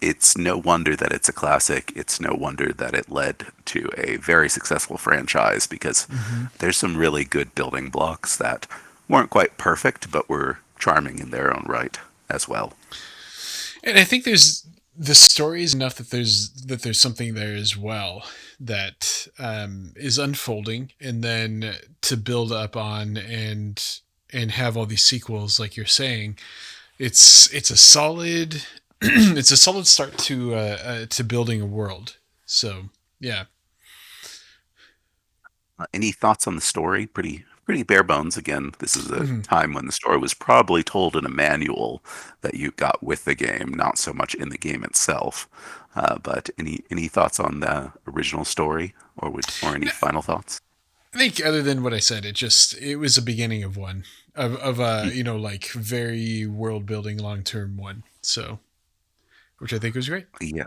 it's no wonder that it's a classic. It's no wonder that it led to a very successful franchise because Hmm. there's some really good building blocks that weren't quite perfect, but were charming in their own right as well. And I think there's the story is enough that there's something there as well that is unfolding, and then to build up on and have all these sequels, like you're saying, it's a solid it's a solid start to building a world. So yeah. Any thoughts on the story? Pretty bare bones. Again, this is a Mhm. time when the story was probably told in a manual that you got with the game, not so much in the game itself. But any thoughts on the original story, or any final thoughts? I think other than what I said, it was a beginning of one of a like very world building long term one. So which I think was great. Yeah,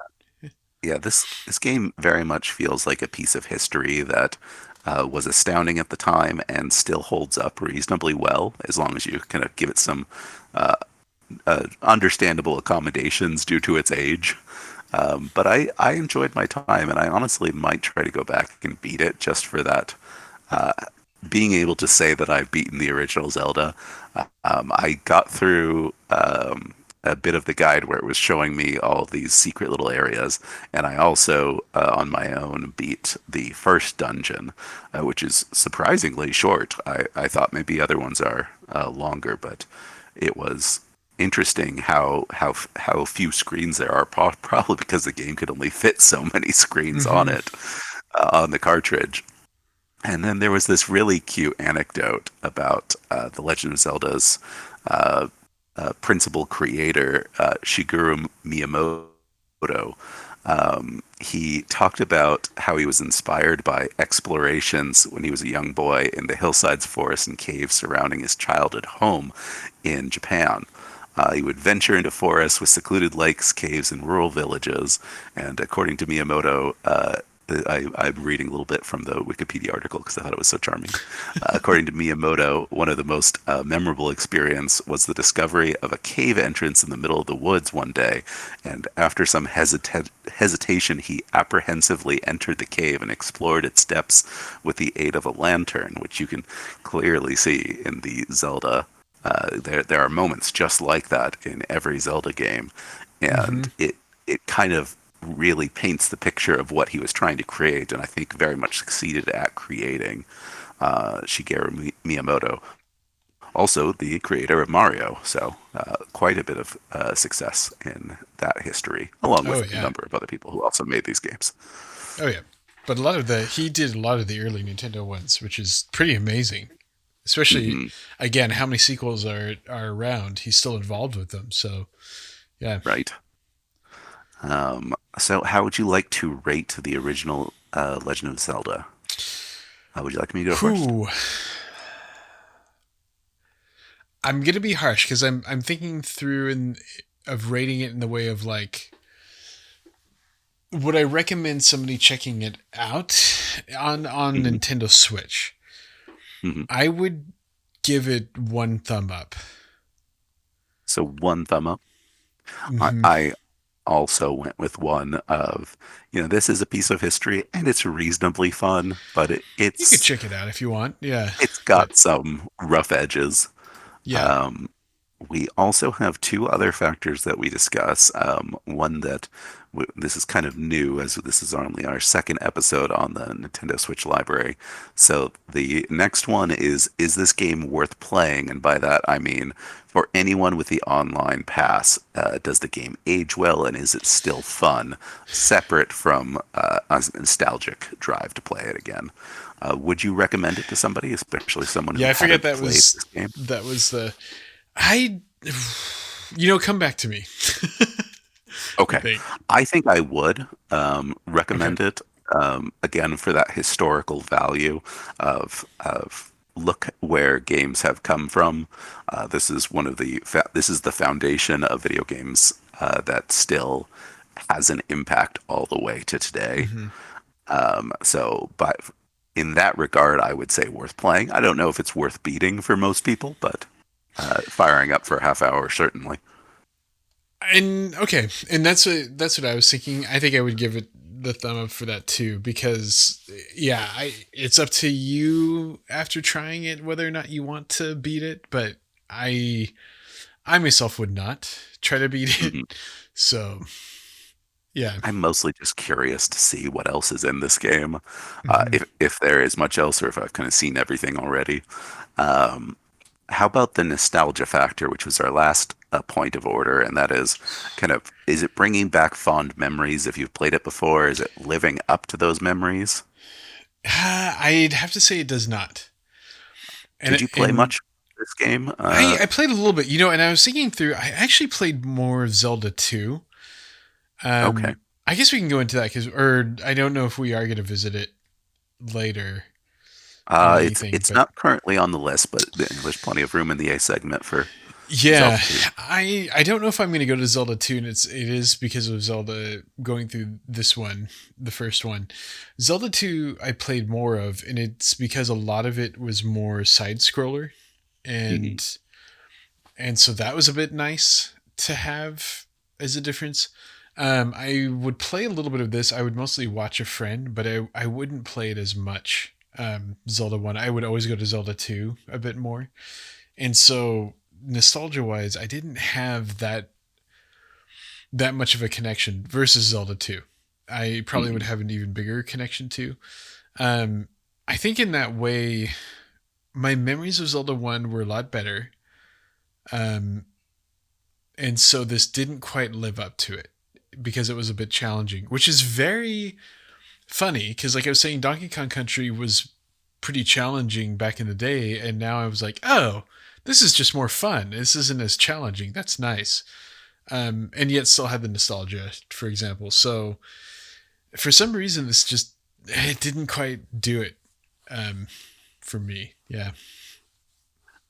yeah. This game very much feels like a piece of history that was astounding at the time and still holds up reasonably well, as long as you kind of give it some understandable accommodations due to its age. But I enjoyed my time, and I honestly might try to go back and beat it just for that. Being able to say that I've beaten the original Zelda, I got through a bit of the guide where it was showing me all these secret little areas, and I also, on my own, beat the first dungeon, which is surprisingly short. I thought maybe other ones are longer, but it was interesting how few screens there are. Probably because the game could only fit so many screens on Hmm. it. on the cartridge. And then there was this really cute anecdote about The Legend of Zelda's uh, principal creator, Shigeru Miyamoto. He talked about how he was inspired by explorations when he was a young boy in the hillsides, forests, and caves surrounding his childhood home in Japan. He would venture into forests with secluded lakes, caves, and rural villages. And according to Miyamoto, I'm reading a little bit from the Wikipedia article because I thought it was so charming. According to Miyamoto, one of the most memorable experience was the discovery of a cave entrance in the middle of the woods one day. And after some hesitation, he apprehensively entered the cave and explored its depths with the aid of a lantern, which you can clearly see in the Zelda. There are moments just like that in every Zelda game, Hmm. and it kind of really paints the picture of what he was trying to create, and I think very much succeeded at creating. Shigeru Miyamoto, also the creator of Mario, so quite a bit of success in that history, along Oh with a yeah. number of other people who also made these games. Oh yeah. But he did a lot of the early Nintendo ones, which is pretty amazing. Especially, Hmm. again, how many sequels are around? He's still involved with them. So yeah. Right. So, how would you like to rate the original Legend of Zelda? Would you like me to go first? Whew. I'm gonna be harsh because I'm thinking through of rating it in the way of like, would I recommend somebody checking it out on Hmm. Nintendo Switch? Hmm. I would give it one thumb up. So, one thumb up. Hmm. I also went with one of, this is a piece of history and it's reasonably fun, but You could check it out if you want. Yeah, it's but got some rough edges. yeah. Um, we also have two other factors that we discuss. One that this is kind of new, as this is only our second episode on the Nintendo Switch library. So the next one is this game worth playing? And by that I mean, for anyone with the online pass, does the game age well and is it still fun, separate from a nostalgic drive to play it again? Would you recommend it to somebody, especially someone who Yeah, I forget hadn't played this game? that was the I come back to me. I Okay. think. I think I would Okay. recommend it again for that historical value of look where games have come from. This is this is the foundation of video games that still has an impact all the way to today. Hmm. But in that regard, I would say worth playing. I don't know if it's worth beating for most people, but firing up for a half hour certainly. And okay, and that's what I was thinking. I think I would give it the thumb up for that too, because yeah, it's up to you after trying it whether or not you want to beat it, but I I myself would not try to beat it. Mhm. So yeah. I'm mostly just curious to see what else is in this game, Hmm. if there is much else, or if I've kind of seen everything already. Um, how about the nostalgia factor, which was our last point of order, and that is kind of, is it bringing back fond memories if you've played it before? Is it living up to those memories? I'd have to say it does not. Did you play And much of this game? I played a little bit, and I was thinking through. I actually played more of Zelda 2. Okay. I guess we can go into that or I don't know if we are going to visit it later in anything, It's but not currently on the list, but there's plenty of room in the A segment for yeah, Zelda 2. I don't know if I'm going to go to Zelda 2, and it is because of Zelda going through this one, the first one. Zelda 2 I played more of, and it's because a lot of it was more side scroller, Mhm. and so that was a bit nice to have as a difference. I would play a little bit of this. I would mostly watch a friend, but I wouldn't play it as much. Zelda 1. I would always go to Zelda 2 a bit more. And so nostalgia wise, I didn't have that much of a connection versus Zelda 2. I probably would Mhm. have an even bigger connection to. Um, I think in that way, my memories of Zelda 1 were a lot better. Um, and so this didn't quite live up to it because it was a bit challenging, which is very funny because, like I was saying, Donkey Kong Country was pretty challenging back in the day, and now I was like, oh, this is just more fun. This isn't as challenging. That's nice. And yet still have the nostalgia, for example. So for some reason, this just it didn't quite do it um, for me. Yeah.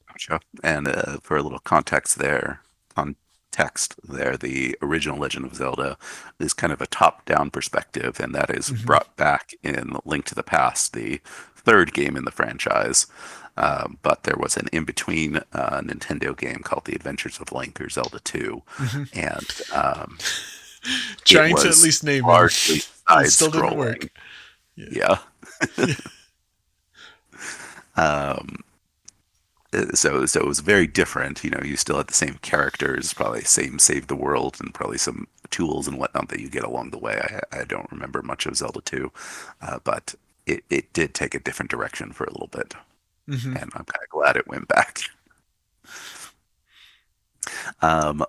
Gotcha. And for a little context there, the original Legend of Zelda is kind of a top-down perspective, and that is Hmm. brought back in Link to the Past, the third game in the franchise. But there was an in-between Nintendo game called The Adventures of Link or Zelda 2, Hmm. and it Trying to at was least name them, largely and it still didn't side-scrolling. work. Yeah. Yeah. Yeah. Um, so it was very different. You still had the same characters, probably same save the world, and probably some tools and whatnot that you get along the way. I don't remember much of Zelda 2, but it did take a different direction for a little bit, Hmm. and I'm kind of glad it went back.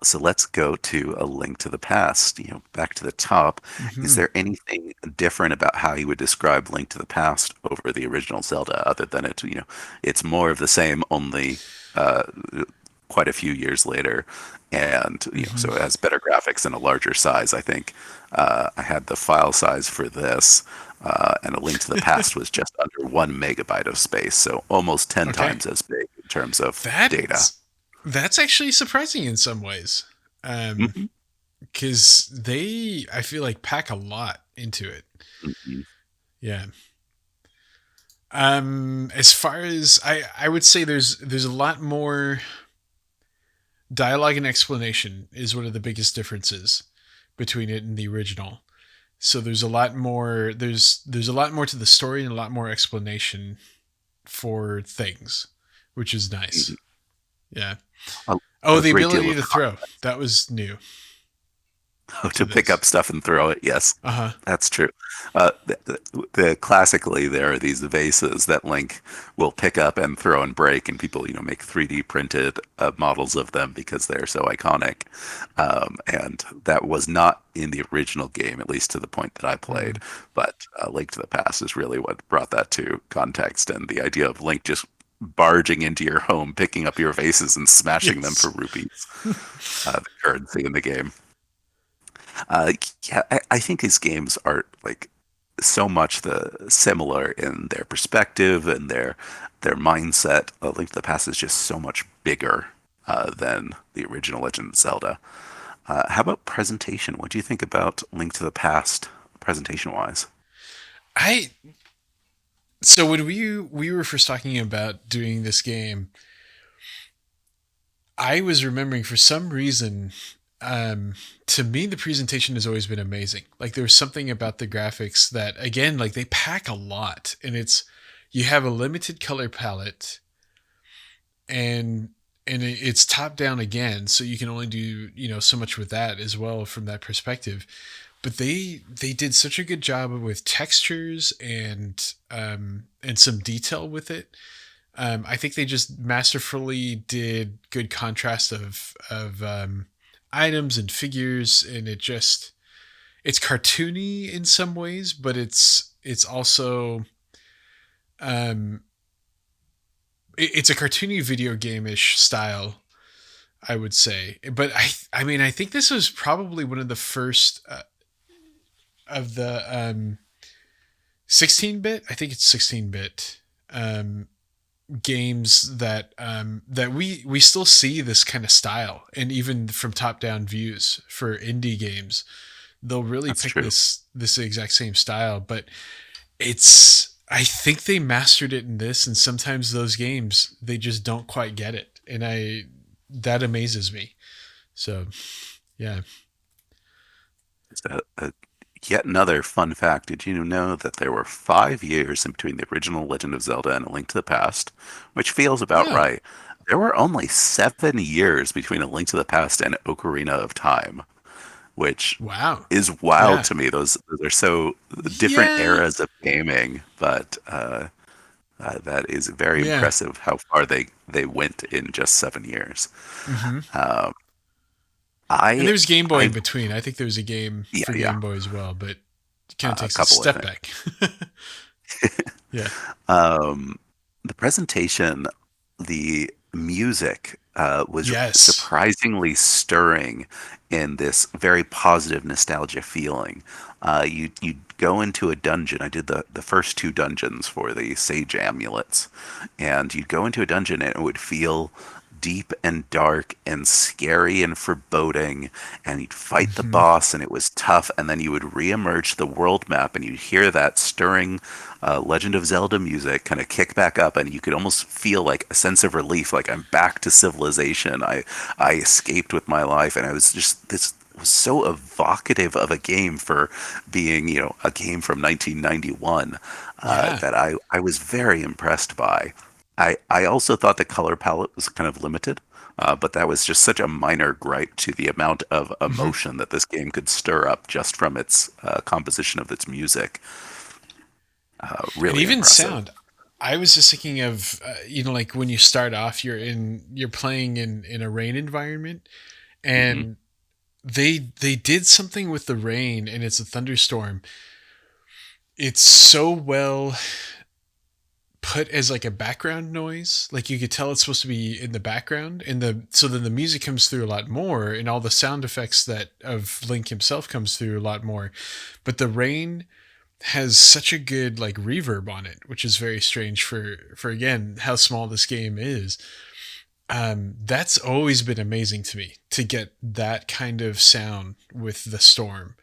So let's go to A Link to the Past. Back to the top. Is Hmm. there anything different about how you would describe Link to the Past over the original Zelda, other than it's more of the same, only uh, quite a few years later, and Hmm. so it has better graphics and a larger size. I think I had the file size for this. And A Link to the Past was just under 1 megabyte of space, so almost 10 Okay. times as big in terms of data. That's that's actually surprising in some ways. Um, Mhm, because they, I feel like, pack a lot into it. mhm, Yeah. As far as I would say there's a lot more dialogue and explanation is one of the biggest differences between it and the original. So there's a lot more there's a lot more to the story and a lot more explanation for things, which is mhm. nice. Yeah. A, Oh, a the great deal ability of to throw. That was new to to pick this. up stuff and throw it. Yes, Uh-huh. that's true. Classically, there are these vases that Link will pick up and throw and break, and people, make 3D printed models of them because they're so iconic. And that was not in the original game, at least to the point that I played. Mm. But Link to the Past is really what brought that to context, and the idea of Link just barging into your home, picking up your vases and smashing them for Yes. rupees, the currency in the game. Uh, yeah, I think these games are like so much similar in their perspective and their mindset. A Link to the Past is just so much bigger than the original Legend of Zelda. How about presentation? What do you think about Link to the Past presentation wise? I so when we were first talking about doing this game, I was remembering for some reason, to me the presentation has always been amazing. Like there's something about the graphics that again, like they pack a lot, and it's you have a limited color palette, and it's top down again, so you can only do so much with that as well from that perspective. But they did such a good job with textures and some detail with it. I think they just masterfully did good contrast of items and figures, and it's cartoony in some ways, but it's also um, it's a cartoony video game ish style, I would say. But I mean, I think this was probably one of the first of the 16-bit. I think it's 16-bit um, games that we still see this kind of style, and even from top down views for indie games, they'll really That's pick true. this exact same style. But it's I think they mastered it in this, and sometimes those games they just don't quite get it, and I that amazes me. So yeah. It's yet another fun fact. Did you know that there were 5 years in between the original Legend of Zelda and A Link to the Past, which feels about Oh, right. There were only 7 years between A Link to the Past and Ocarina of Time, which wow. is wild Yeah. to me. Those are so different Yeah. eras of gaming, but that is very Yeah. impressive how far they went in just 7 years. Hmm. Um, And I there's Game Boy in I between. I think there's a game yeah, for yeah. Game Boy as well, but kind of a takes a couple, I step think. back. Yeah. Um, the presentation, the music was Yes. surprisingly stirring in this very positive nostalgia feeling. You go into a dungeon. I did the first two dungeons for the Sage Amulets, and you'd go into a dungeon and it would feel deep and dark and scary and foreboding, and you'd fight the Hmm. boss and it was tough, and then you would reemerge the world map and you'd hear that stirring Legend of Zelda music kind of kick back up, and you could almost feel like a sense of relief, like I'm back to civilization. I escaped with my life, and I was just this was so evocative of a game for being, a game from 1991 Yeah. that I was very impressed by. I also thought the color palette was kind of limited, but that was just such a minor gripe to the amount of Hmm. emotion that this game could stir up just from its composition of its music. And Really even impressive. sound. I was just thinking of like when you start off, you're playing in a rain environment, Hmm. and they did something with the rain, and it's a thunderstorm. It's so well put as like a background noise. Like you could tell it's supposed to be in the background, and the so then the music comes through a lot more, and all the sound effects that of Link himself comes through a lot more. But the rain has such a good like reverb on it, which is very strange for again how small this game is. That's always been amazing to me to get that kind of sound with the storm,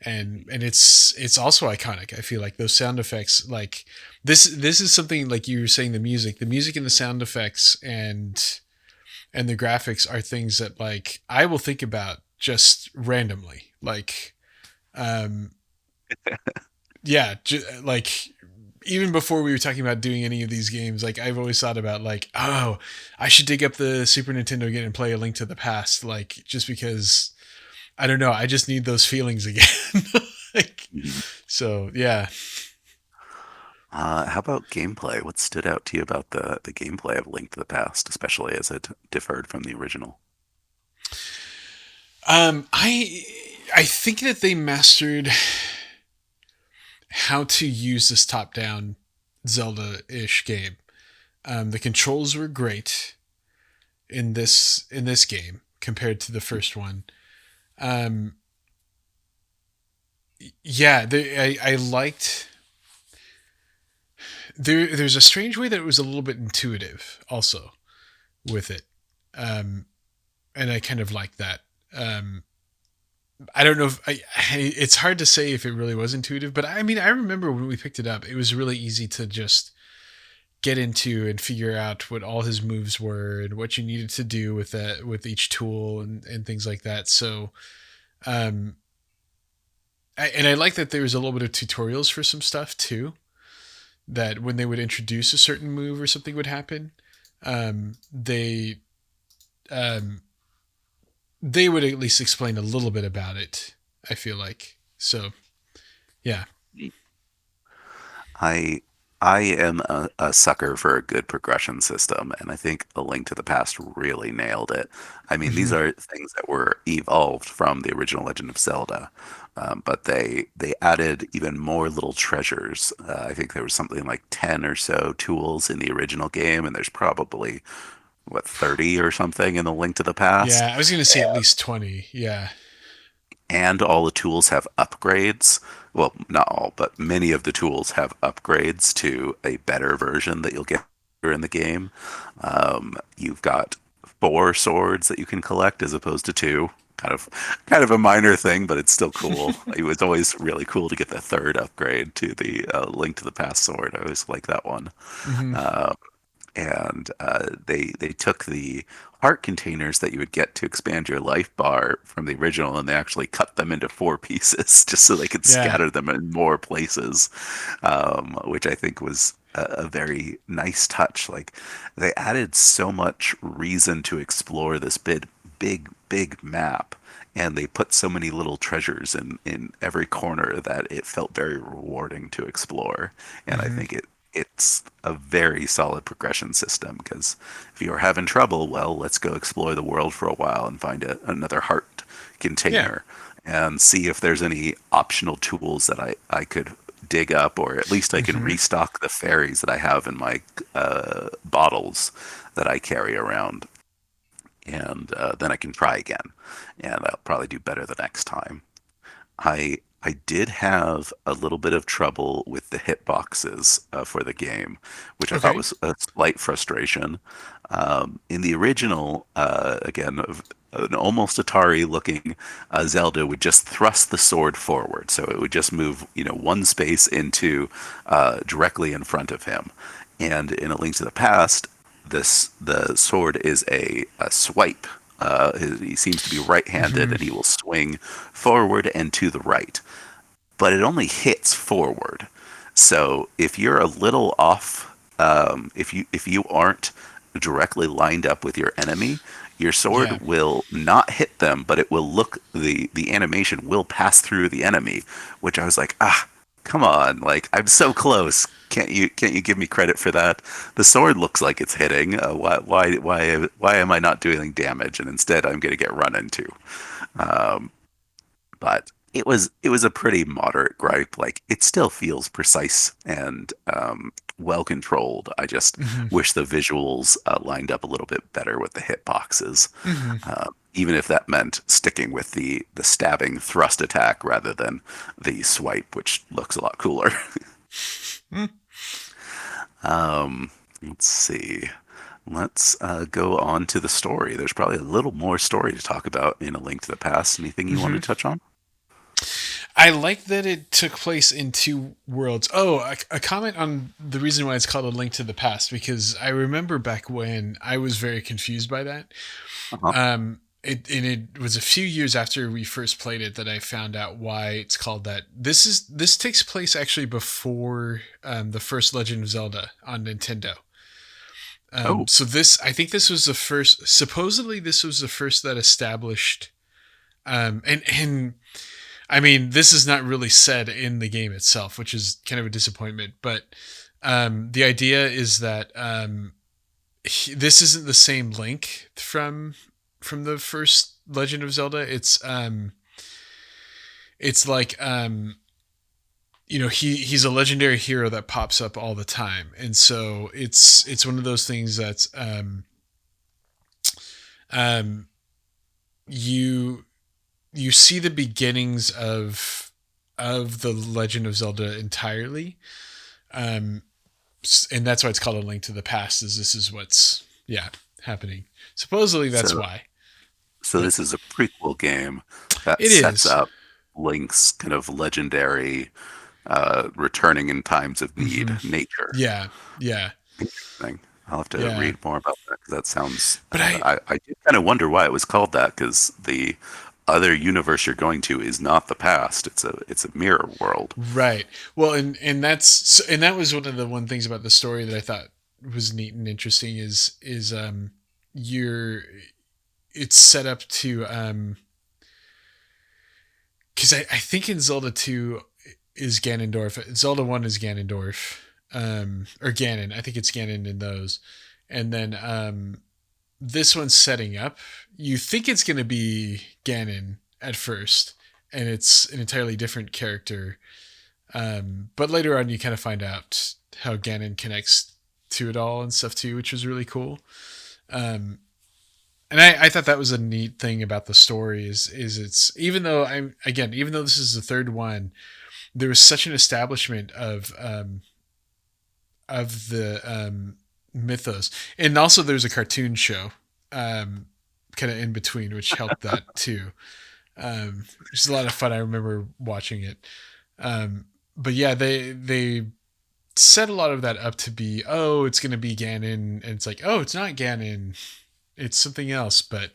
and it's also iconic. I feel like those sound effects, like this is something like you were saying, the music and the sound effects and the graphics are things that like I will think about just randomly, like um yeah, like even before we were talking about doing any of these games, like I've always thought about like, oh, I should dig up the Super Nintendo again and play A Link to the Past, like just because I don't know, I just need those feelings again. Like, Mhm. so yeah. How about gameplay? What stood out to you about the gameplay of Link to the Past, especially as it differed from the original? I think that they mastered how to use this top-down Zelda-ish game. The controls were great in this game compared to the first one. Um, yeah, I liked there's a strange way that it was a little bit intuitive also with it, um, and I kind of like that. I don't know if it's hard to say if it really was intuitive, but I mean I remember when we picked it up, it was really easy to just get into and figure out what all his moves were and what you needed to do with that with each tool and things like that. So um, and I like that there was a little bit of tutorials for some stuff too. That when they would introduce a certain move or something would happen, they um, they would at least explain a little bit about it. I feel like so. Yeah. I I am a sucker for a good progression system, and I think A Link to the Past really nailed it. I mean, these Hmm. are things that were evolved from the original Legend of Zelda, but they added even more little treasures. I think there was something like 10 or so tools in the original game, and there's probably what 30 or something in the Link to the Past. Yeah, I was gonna say at least 20. Yeah. And all the tools have upgrades. Well, not all, but many of the tools have upgrades to a better version that you'll get later in the game. You've got four swords that you can collect as opposed to two. Kind of a minor thing, but it's still cool. It was always really cool to get the third upgrade to the Link to the Past sword. I always like that one. Hmm. Uh, and they took the heart containers that you would get to expand your life bar from the original, and they actually cut them into four pieces just so they could Yeah. scatter them in more places, which I think was a very nice touch. Like they added so much reason to explore this big map. And they put so many little treasures in every corner that it felt very rewarding to explore. And I Hmm. think it's a very solid progression system because if you're having trouble, well, let's go explore the world for a while and find another heart Yeah. container. and see if there's any optional tools that I could dig up, or at least I can Mm-hmm. restock the fairies that I have in my bottles that I carry around, and then I can try again, and I'll probably do better the next time. I did have a little bit of trouble with the hitboxes for the game, which I thought Okay. was a slight frustration. In the original, again, an almost Atari-looking Zelda would just thrust the sword forward, so it would just move, one space into directly in front of him. And in A Link to the Past, the sword is a swipe. He seems to be right-handed, Mm-hmm. and he will swing forward and to the right, but it only hits forward. So if you're a little off, if you aren't directly lined up with your enemy, your sword Yeah. will not hit them, but it will look the animation will pass through the enemy, which I was like, come on, like I'm so close. Can't you give me credit for that? The sword looks like it's hitting. Why am I not doing damage? And instead, I'm going to get run into. Um, but it was a pretty moderate gripe. Like it still feels precise and well controlled. I just Mm-hmm. wish the visuals lined up a little bit better with the hitboxes, Mm-hmm. even if that meant sticking with the stabbing thrust attack rather than the swipe, which looks a lot cooler. Let's see. Let's go on to the story. There's probably a little more story to talk about in A Link to the Past. Anything you want Mm-hmm. to touch on? I like that it took place in two worlds. Oh, a comment on the reason why it's called A Link to the Past, because I remember back when I was very confused by that. Uh-huh. It was a few years after we first played it that I found out why it's called that. This takes place actually before the first Legend of Zelda on Nintendo. Oh, So this, I think this was the first. Supposedly, this was the first that established. And I mean, this is not really said in the game itself, which is kind of a disappointment. But the idea is that this isn't the same Link from the first Legend of Zelda. It's like he's a legendary hero that pops up all the time, and so it's one of those things that's um you you see the beginnings of the Legend of Zelda entirely, um, and that's why it's called A Link to the Past. Is this is what's happening? Supposedly that's so why, so but this is a prequel game that it sets is. up Link's kind of legendary, returning in times of need Mm-hmm. nature. Yeah, yeah, Interesting. I'll have to yeah. read more about that because that sounds. But I I did kind of wonder why it was called that because the other universe you're going to is not the past. It's a mirror world. right. Well, and that was one things about the story that I thought was neat and interesting is you're it's set up to because I think in Zelda 2 is Ganondorf. Zelda 1 is Ganondorf. Or Ganon. I think it's Ganon in those. And then this one's setting up. You think it's going to be Ganon at first, and it's an entirely different character. But later on, you kind of find out how Ganon connects to it all and stuff too, which was really cool. Um, and I thought that was a neat thing about the story is it's even though this is the third one, there was such an establishment of the mythos, and also there's a cartoon show kind of in between, which helped that too. It's a lot of fun. I remember watching it. But yeah, they set a lot of that up to be, oh, it's going to be Ganon, and it's like, oh, it's not Ganon, it's something else. But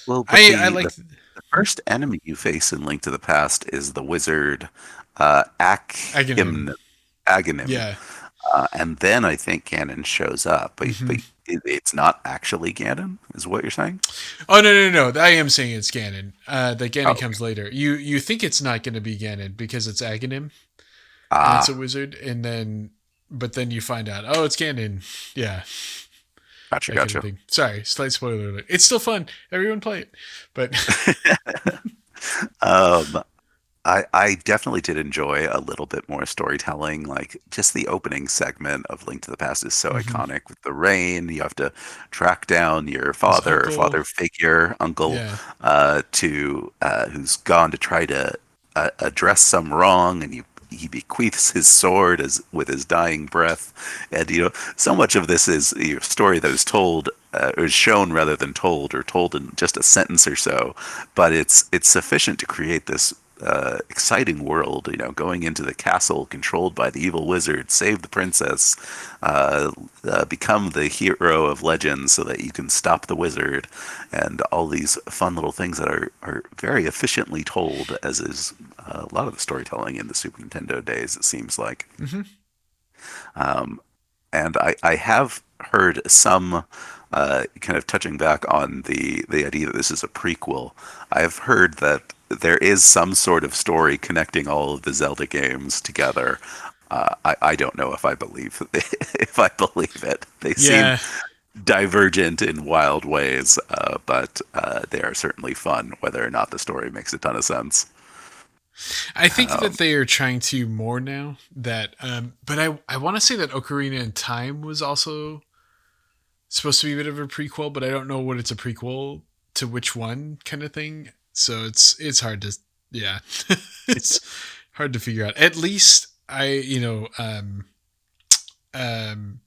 Well, but I the like. the, the first enemy you face in Link to the Past is the wizard Aghanim. Aghanim, Yeah. and then I think Ganon shows up, but Hmm. it's not actually Ganon, is what you're saying? Oh no! I am saying it's Ganon. That Ganon Oh, comes later. You think it's not going to be Ganon because it's Aghanim and it's a ah, wizard, and then but then you find out, oh, it's Ganon. Yeah, gotcha, that kind of gotcha. thing. Sorry, slight spoiler alert. It's still fun. Everyone play it, but Um, I definitely did enjoy a little bit more storytelling. Like just the opening segment of Link to the Past is so Hmm. iconic with the rain. You have to track down your His father or uncle. father figure, uncle, Yeah. to who's gone to try to address some wrong, and he bequeaths his sword as with his dying breath. And so much of this is a story that is told, or is shown rather than told, or told in just a sentence or so. But it's sufficient to create this exciting world. Going into the castle controlled by the evil wizard, save the princess, uh, become the hero of legends so that you can stop the wizard, and all these fun little things that are very efficiently told, as is a lot of the storytelling in the Super Nintendo days, it seems like. Hmm. Um, and I have heard some, kind of touching back on the idea that this is a prequel. I've heard that there is some sort of story connecting all of the Zelda games together. I don't know if I believe if I believe it. They seem Yeah. divergent in wild ways, but they are certainly fun, whether or not the story makes a ton of sense. I think that Um, they are trying to more now that but I want to say that Ocarina in Time was also supposed to be a bit of a prequel, but I don't know what it's a prequel to which one kind of thing. So it's hard to yeah. It's hard to figure out. At least um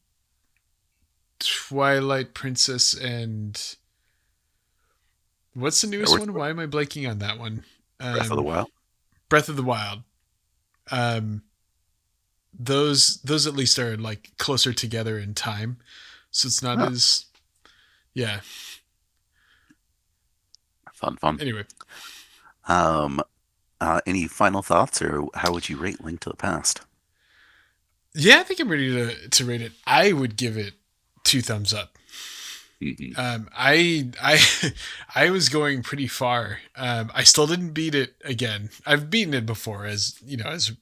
Twilight Princess and what's the newest Skyward one? Sword, Why am I blanking on that one? Breath of the Wild. Breath of the Wild. Um those at least are like closer together in time. So it's not Oh, as yeah. fun, fun. Anyway. Um, any final thoughts, or how would you rate Link to the Past? Yeah, I think I'm ready to rate it. I would give it two thumbs up. Mhm. I I was going pretty far. I still didn't beat it again. I've beaten it before, as you know, as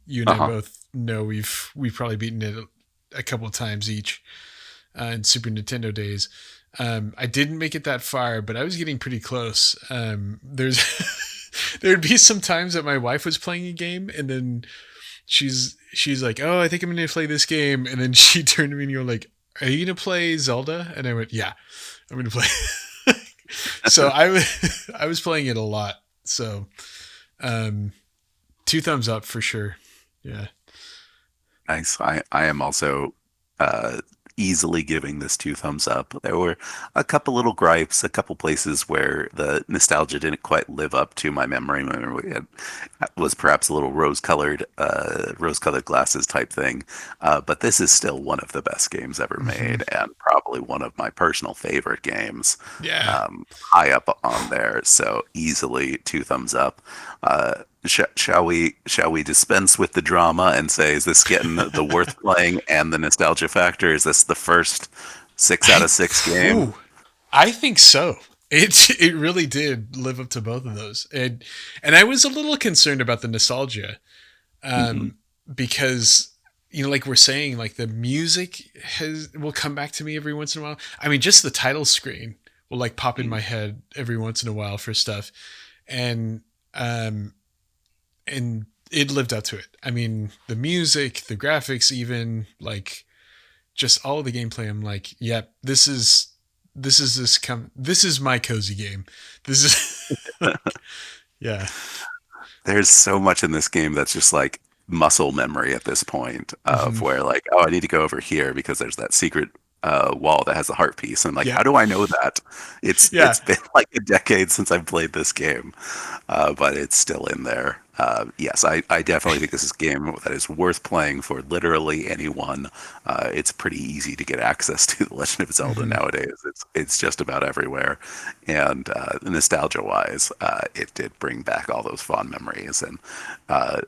you and I Uh-huh. both know. We've probably beaten it a couple of times each in Super Nintendo days. I didn't make it that far, but I was getting pretty close. There's there'd be some times that my wife was playing a game, and then she's like, "Oh, I think I'm gonna play this game," and then she turned to me and you're like, "Are you gonna play Zelda?" And I went, "Yeah, I'm gonna play." So I was playing it a lot. So um, two thumbs up for sure. Yeah. Nice. I am also uh, easily giving this two thumbs up. There were a couple little gripes, a couple places where the nostalgia didn't quite live up to my memory. My memory was perhaps a little rose-colored glasses type thing. But this is still one of the best games ever Hmm. made, and probably one of my personal favorite games. Yeah. High up on there, so easily two thumbs up. Shall we dispense with the drama and say, is this getting the worth playing and the nostalgia factor? Is this the first six out I of six game? whew, I think so. It really did live up to both of those, and I was a little concerned about the nostalgia, Hmm. um, because like we're saying, like the music has will come back to me every once in a while. I mean, just the title screen will like pop in my head every once in a while for stuff, and um, and it lived up to it. I mean, the music, the graphics, even like just all of the gameplay. I'm like, yep, this is my cozy game. This is like, yeah. There's so much in this game that's just like muscle memory at this point, of Hmm. where like, oh, I need to go over here because there's that secret wall that has a heart piece, and like, how Yep. do I know that? It's Yeah. it's been like a decade since I've played this game, but it's still in there. Yes, I definitely think this is a game that is worth playing for literally anyone. It's pretty easy to get access to The Legend of Zelda Hmm. nowadays. It's just about everywhere, and nostalgia-wise, it did bring back all those fond memories. And uh,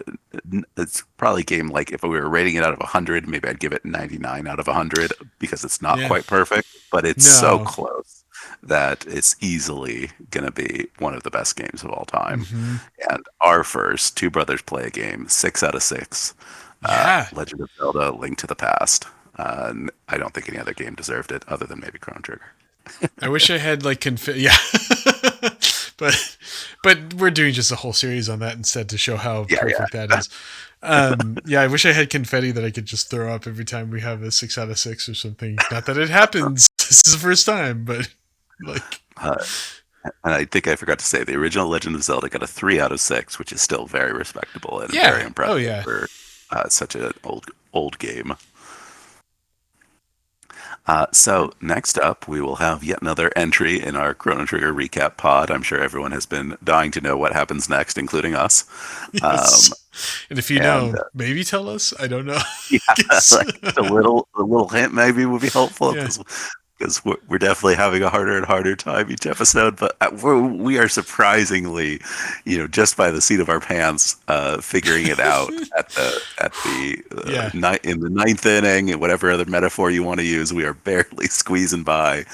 it's probably a game like if we were rating it out of 100, maybe I'd give it 99 out of 100, because it's not Yeah. quite perfect, but it's so No. close that it's easily going to be one of the best games of all time. Hmm. And our first Two Brothers Play a Game, 6 out of 6. Yeah. Legend of Zelda: Link to the Past. I don't think any other game deserved it other than maybe Chrono Trigger. I wish I had like yeah. but but we're doing just a whole series on that instead to show how Yeah, perfect that yeah. is. Yeah, I wish I had confetti that I could just throw up every time we have a 6 out of 6 or something. Not that it happens. This is the first time, but like, Uh, and I think I forgot to say the original Legend of Zelda got a 3 out of 6, which is still very respectable and very yeah, oh impressive yeah, for such an old game. So next up, we will have yet another entry in our Chrono Trigger recap pod. I'm sure everyone has been dying to know what happens next, including us. Um, yes. And if you and know, maybe tell us. I don't know. Yeah, like a little hint maybe would be helpful Yeah, because we're definitely having a harder and harder time each episode. But we are surprisingly, just by the seat of our pants, figuring it out yeah, in the ninth inning and whatever other metaphor you want to use. We are barely squeezing by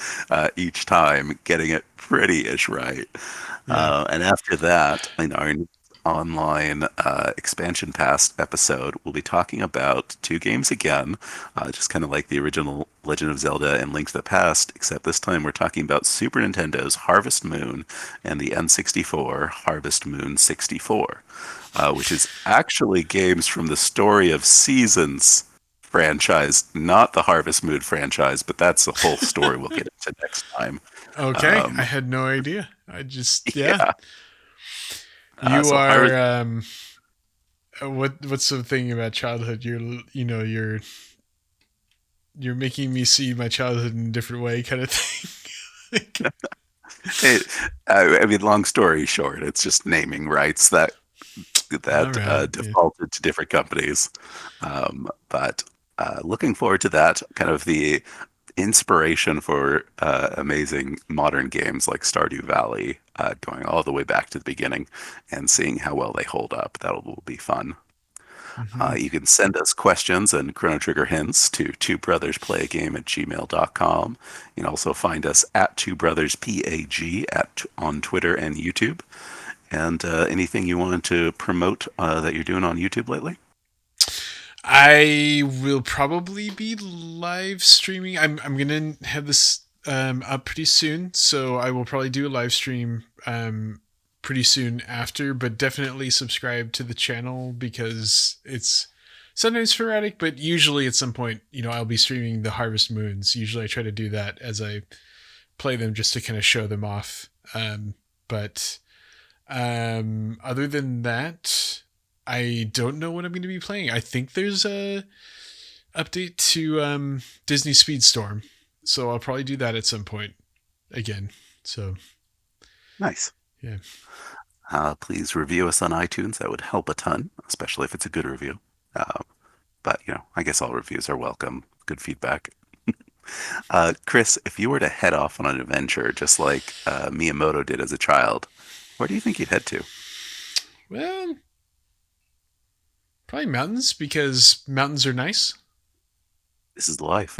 each time, getting it pretty ish right. yeah. And after that, in our online expansion pass episode, we'll be talking about two games again, just kind of like the original Legend of Zelda and Link to the Past, except this time we're talking about Super Nintendo's Harvest Moon and the N64 Harvest Moon 64, which is actually games from the Story of Seasons franchise, not the Harvest Moon franchise, but that's a whole story we'll get into next time. Okay, I Um, had no idea. I just yeah. yeah. You So are Harvest what's the thing about childhood? You're making me see my childhood in a different way, kind of thing. Like, It, I mean, long story short, it's just naming rights that all right. Yeah. defaulted to different companies. But looking forward to that, kind of the inspiration for amazing modern games like Stardew Valley, going all the way back to the beginning and seeing how well they hold up. That will be fun. Hmm. You can send us questions and Chrono Trigger hints to twobrothersplaygame@gmail.com. You can also find us at twobrothersPAG on Twitter and YouTube. And anything you wanted to promote that you're doing on YouTube lately? I will probably be live streaming. I'm gonna have this up pretty soon, so I will probably do a live stream pretty soon after. But definitely subscribe to the channel because it's sometimes sporadic, but usually at some point, I'll be streaming the Harvest Moons. Usually, I try to do that as I play them just to kind of show them off. But other than that, I don't know what I'm going to be playing. I think there's a update to Disney Speedstorm, so I'll probably do that at some point again. So Nice. yeah, Please review us on iTunes. That would help a ton, especially if it's a good review. Uh, but, I guess all reviews are welcome. Good feedback. Chris, if you were to head off on an adventure just like Miyamoto did as a child, where do you think you'd head to? well, probably mountains because mountains are nice. This is life.